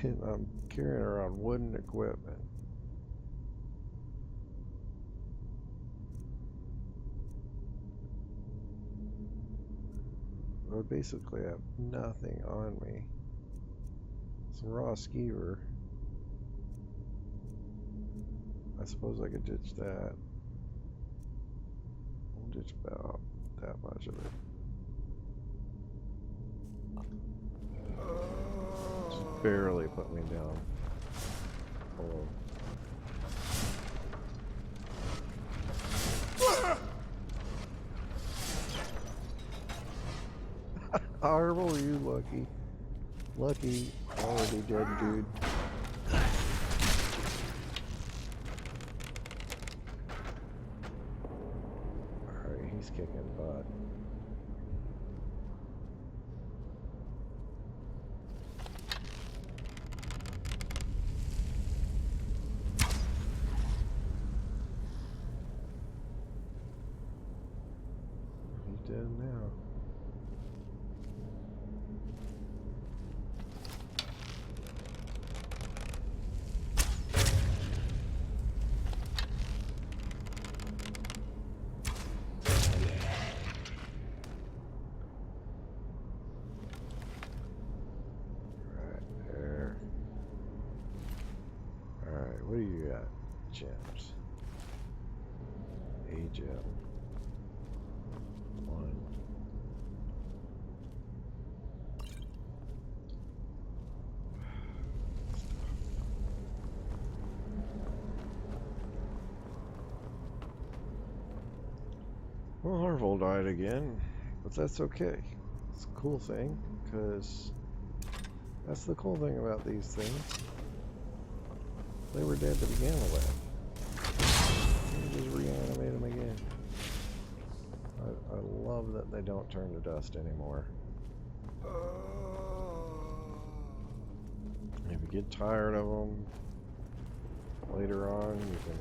And I'm carrying around wooden equipment. I basically have nothing on me. Some raw skeever. I suppose I could ditch that. I'll ditch about that much of it. Just barely put me down. Oh. Horrible, you lucky. Lucky, already dead dude. Alright, he's kicking butt. He's dead now. What do you got? Gems. A gem. 1. Well, Harville died again, but that's okay. It's a cool thing, because that's the cool thing about these things. They were dead to begin with. You just reanimate them again. I love that they don't turn to dust anymore. If you get tired of them, later on you can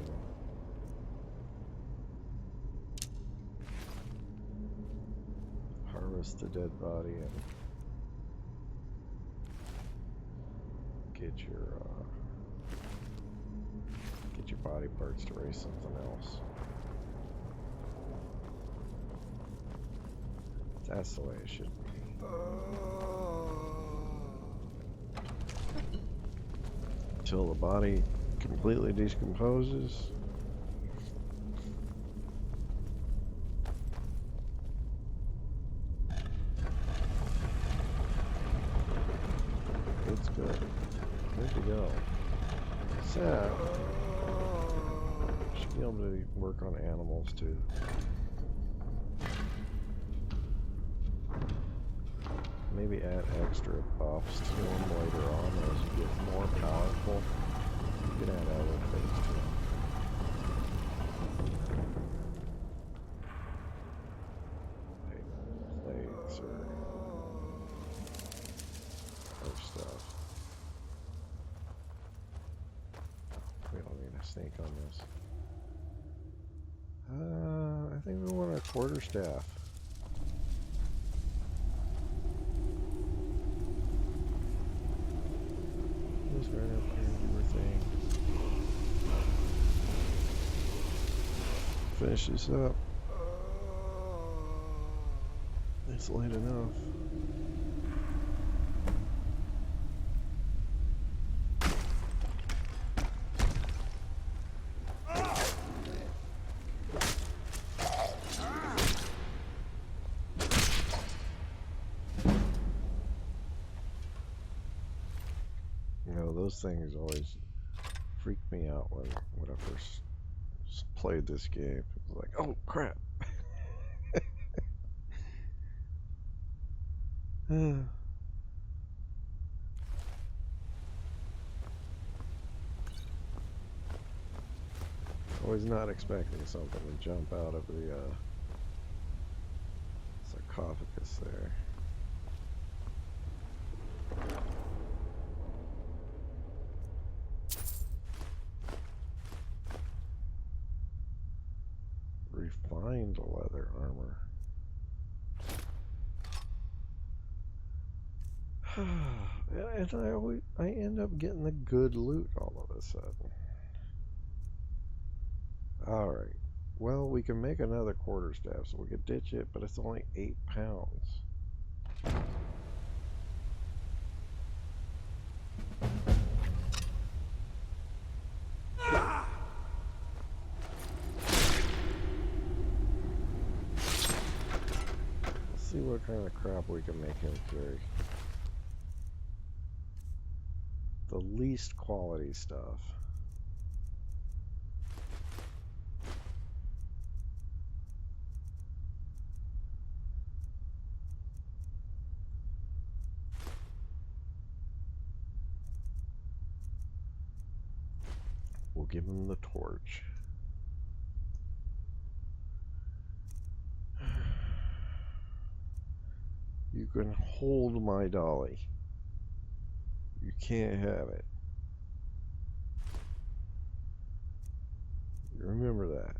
harvest the dead body and get your body parts to raise something else. That's the way it should be. Until the body completely decomposes. It's good. Good to go. So, should be able to work on animals too. Maybe add extra buffs to them later on as you get more powerful. You can add other things to them. Like plates or other stuff. We don't need a snake on this. I think we want a quarterstaff. Just right up here, do our thing. Finish this up. It's late enough. Those things always freaked me out when I first played this game. It was like, oh crap. I was not expecting something to jump out of the sarcophagus there. Refined leather armor. And I end up getting the good loot all of a sudden. Alright. Well, we can make another quarterstaff, so we could ditch it, but it's only 8 pounds. See what kind of crap we can make him carry. The least quality stuff. We'll give him the torch. You can hold my dolly. You can't have it. Remember that.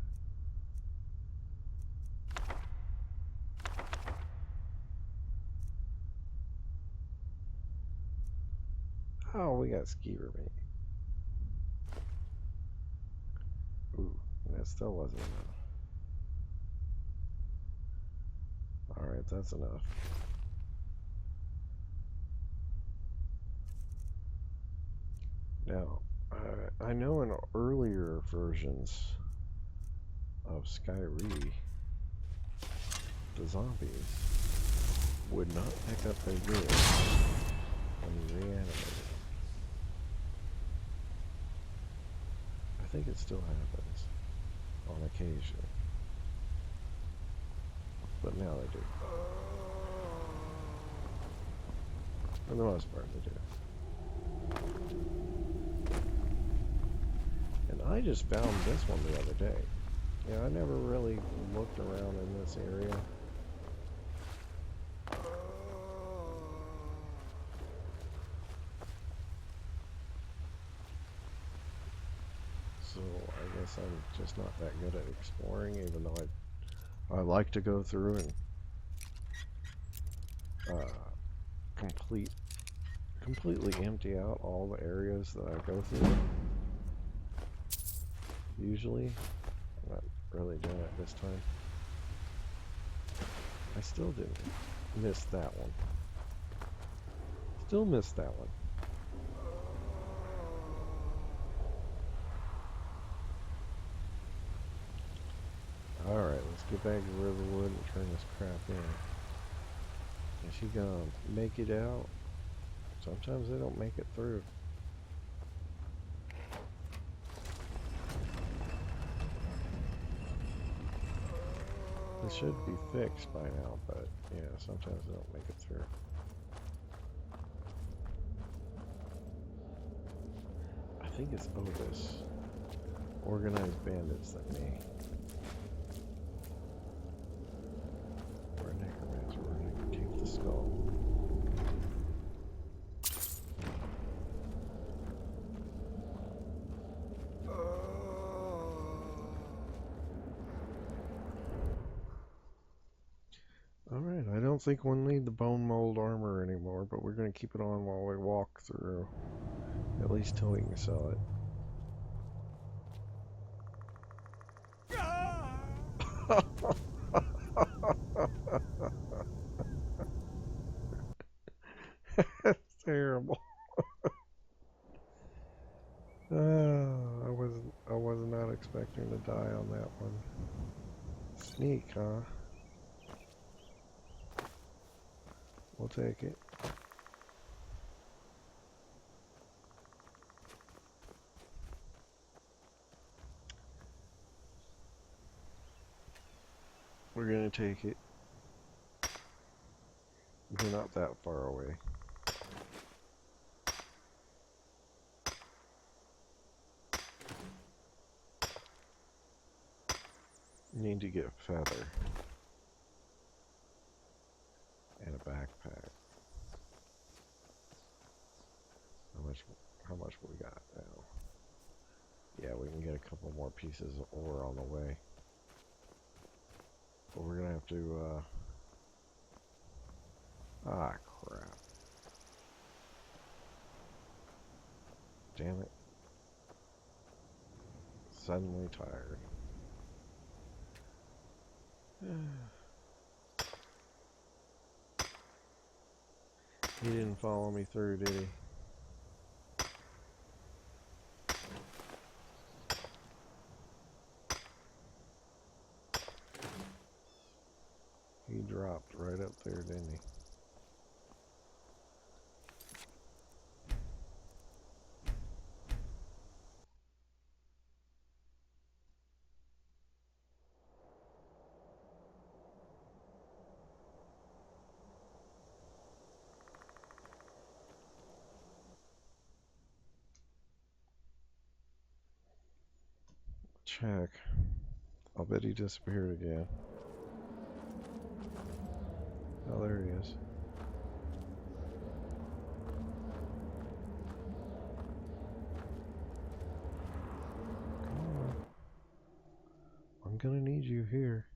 Oh, we got skeever meat. Ooh, that still wasn't enough. Alright, that's enough. Now, I know in earlier versions of Skyrim, the zombies would not pick up their gear when you reanimated them. I think it still happens on occasion, but now they do. For the most part, they do. And I just found this one the other day. Yeah, I never really looked around in this area. So I guess I'm just not that good at exploring, even though I like to go through and completely empty out all the areas that I go through. Usually, I'm not really doing it this time. I still didn't miss that one. Still missed that one. Alright, let's get back to Riverwood and turn this crap in. Is she gonna make it out? Sometimes they don't make it through. It should be fixed by now, but yeah, sometimes they don't make it through. I think it's Otis. Organized bandits that may. Or a necromancer, we're gonna take the skull. Alright, I don't think we'll need the bone mold armor anymore, but we're going to keep it on while we walk through. At least till we can sell it. That's terrible. I was not expecting to die on that one. Sneak, huh? We'll take it. We're gonna take it. We're not that far away. Need to get a feather. And a backpack. How much we got now? Yeah, we can get a couple more pieces of ore on the way. But we're gonna have to, ah, crap. Damn it. Suddenly tired. He didn't follow me through, did he? He dropped right up there, didn't he? Check. I'll bet he disappeared again. Oh, there he is. Come on. I'm gonna need you here.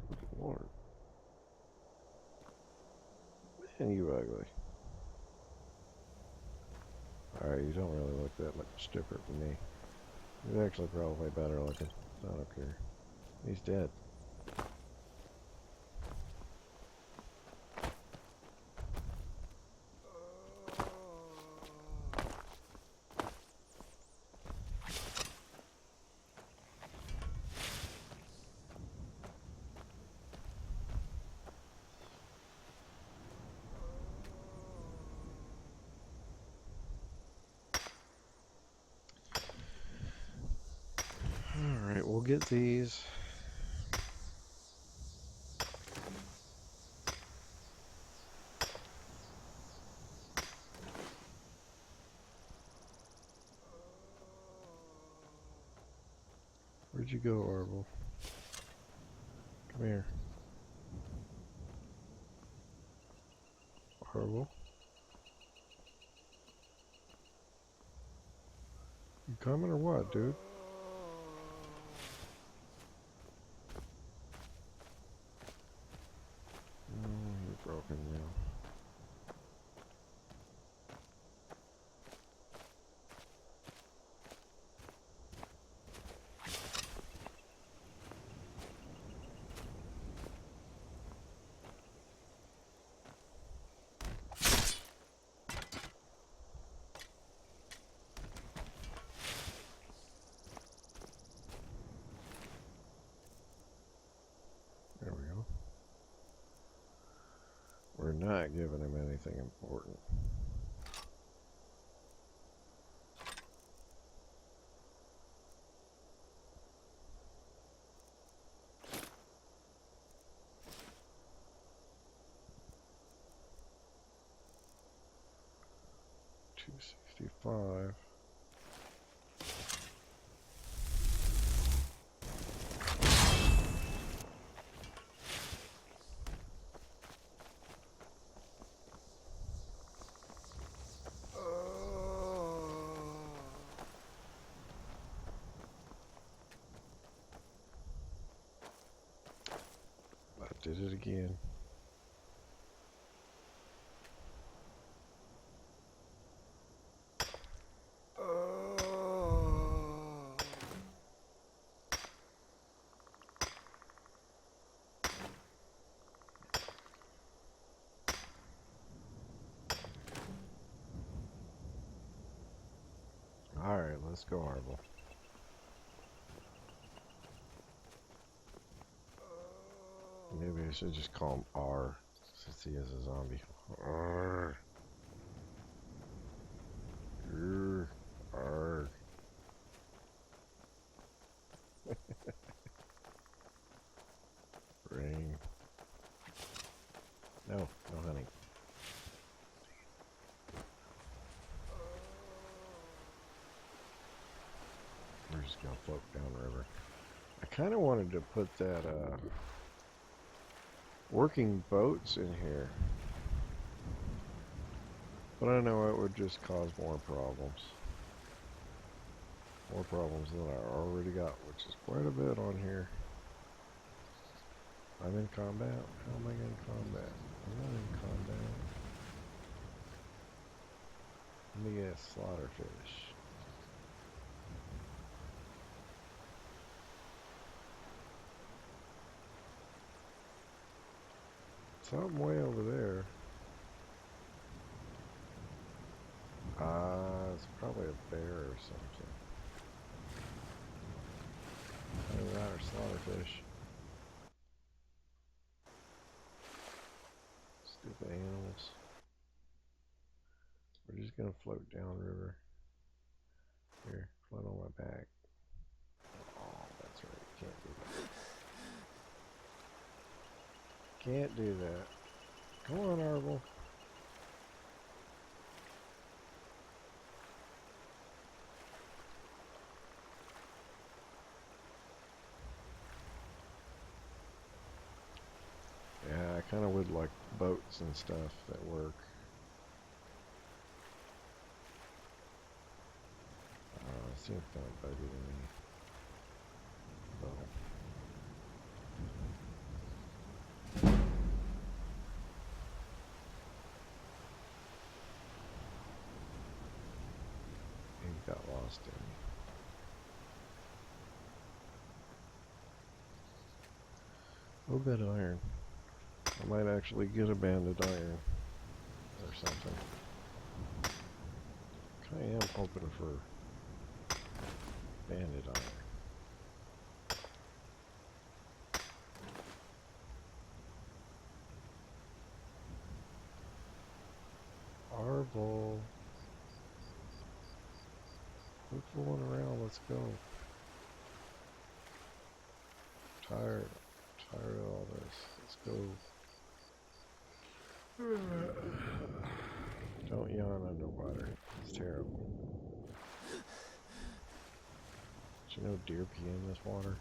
Good Lord. Man, you ugly. Alright, you don't really look that much different than me. He's actually probably better looking. I don't care. He's dead. Alright, we'll get these. Where'd you go, Orville? Come here. Arvel. You coming or what, dude? You're broken now. There we go. We're not giving him anything important. $265. I did it again. Alright, let's go, Arvel. Maybe I should just call him R, since he is a zombie. R. R. Rain. No, no honey. We're just gonna float down the river. I kind of wanted to put that, working boats in here. But I know it would just cause more problems. More problems than I already got, which is quite a bit on here. I'm in combat? How am I in combat? I'm not in combat. Let me get a slaughterfish. Something way over there. It's probably a bear or something. Either that or slaughterfish. Stupid animals. We're just gonna float downriver. Here, float on my back. Oh, that's right. Can't do that. Can't do that. Come on, Arvel. Yeah, I kind of would like boats and stuff that work. Seems kind of buggy to me. So. Maybe got lost in me. Oh, bit of iron. I might actually get a banded iron or something. I am hoping for banded iron. Arvel. Quit fooling around, let's go. Tired of all this. Let's go. Don't yawn underwater. It's terrible. Did you know deer pee in this water?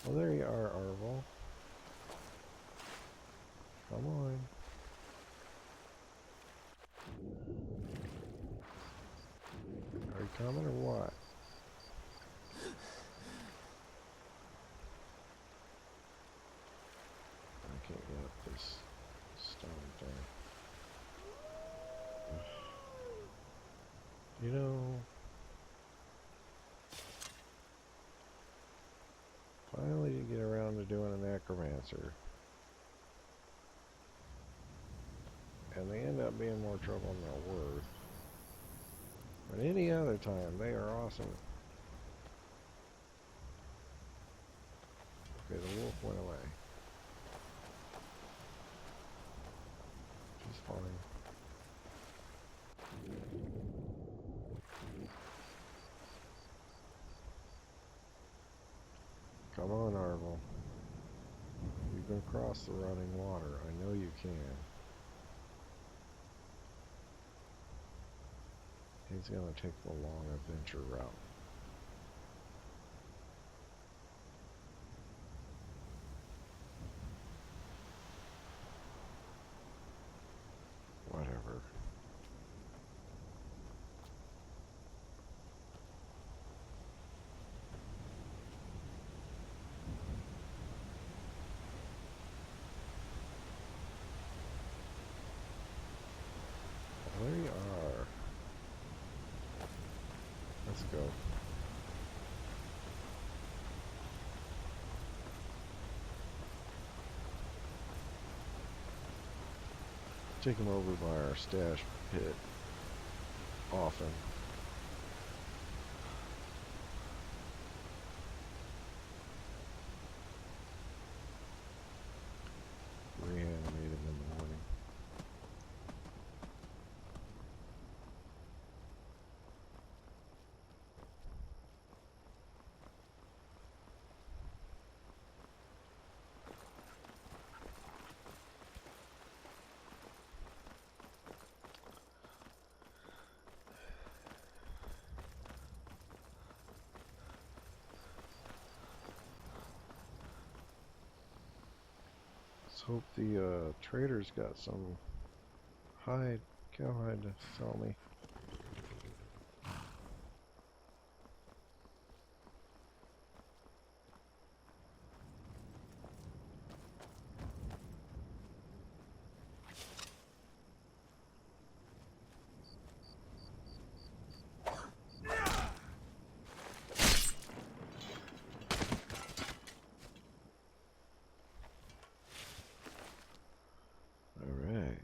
Well, there you are, Arvel. Come on. can't get up this stone thing. You know, finally you get around to doing a necromancer. And they end up being more trouble than they're worth. But any other time, they are awesome. Okay, the wolf went away. She's fine. Come on, Arvel. You can cross the running water. I know you can. He's gonna take the long adventure route. Whatever. There you are. Let's go. Take him over by our stash pit often. Reanimate him in the morning. Let's hope the trader's got some cowhide to sell me. Alright.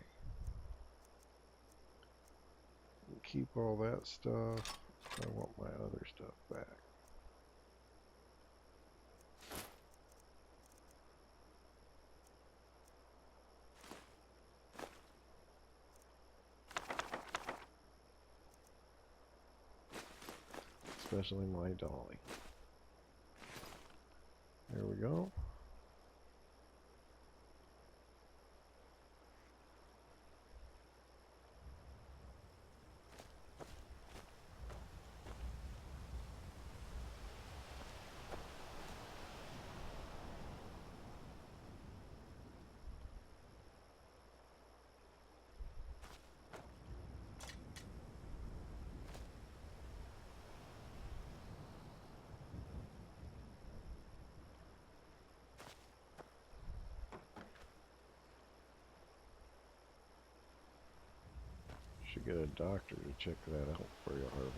Keep all that stuff. I want my other stuff back. Especially my dolly. There we go. Should get a doctor to check that out for you, Harvey.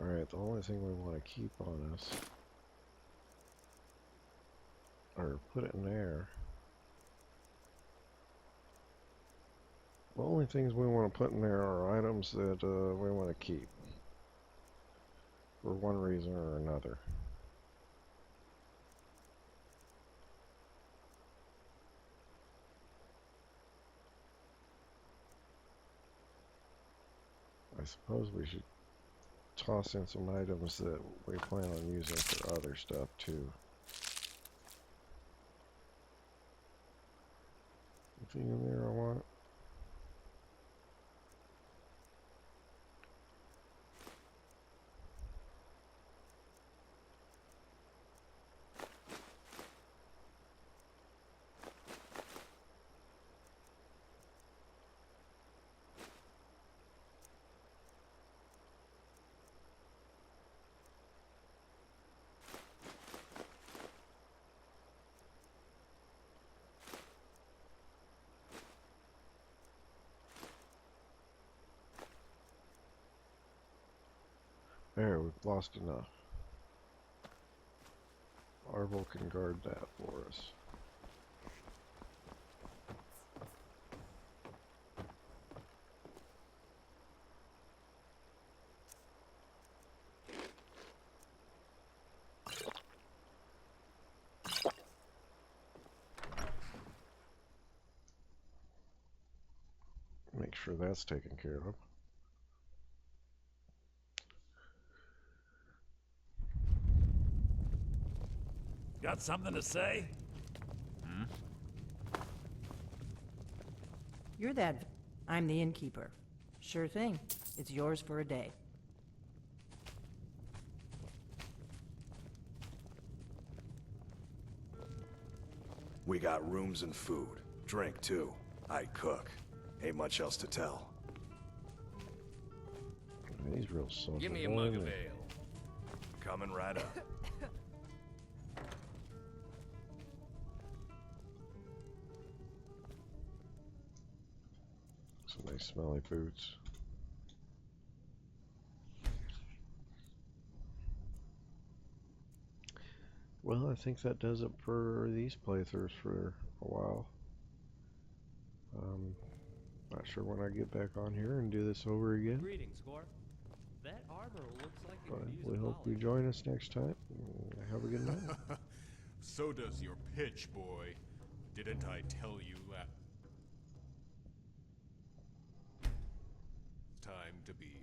Alright, the only thing we want to keep on us, or put it in there, the only things we want to put in there are items that we want to keep, for one reason or another. I suppose we should toss in some items that we plan on using for other stuff too. Anything in there I want? There, we've lost enough. Arvel can guard that for us. Make sure that's taken care of. Got something to say? You're that. I'm the innkeeper. Sure thing. It's yours for a day. We got rooms and food. Drink, too. I cook. Ain't much else to tell. He's real soft. Give me a mug of ale. Coming right up. Some nice smelly foods. Well, I think that does it for these playthroughs for a while. Not sure when I get back on here and do this over again. Greetings, Score. That armor looks like it But could use we a hope you polish. join us next time. Have a good night. So does your pitch, boy. Didn't I tell you that? Time to be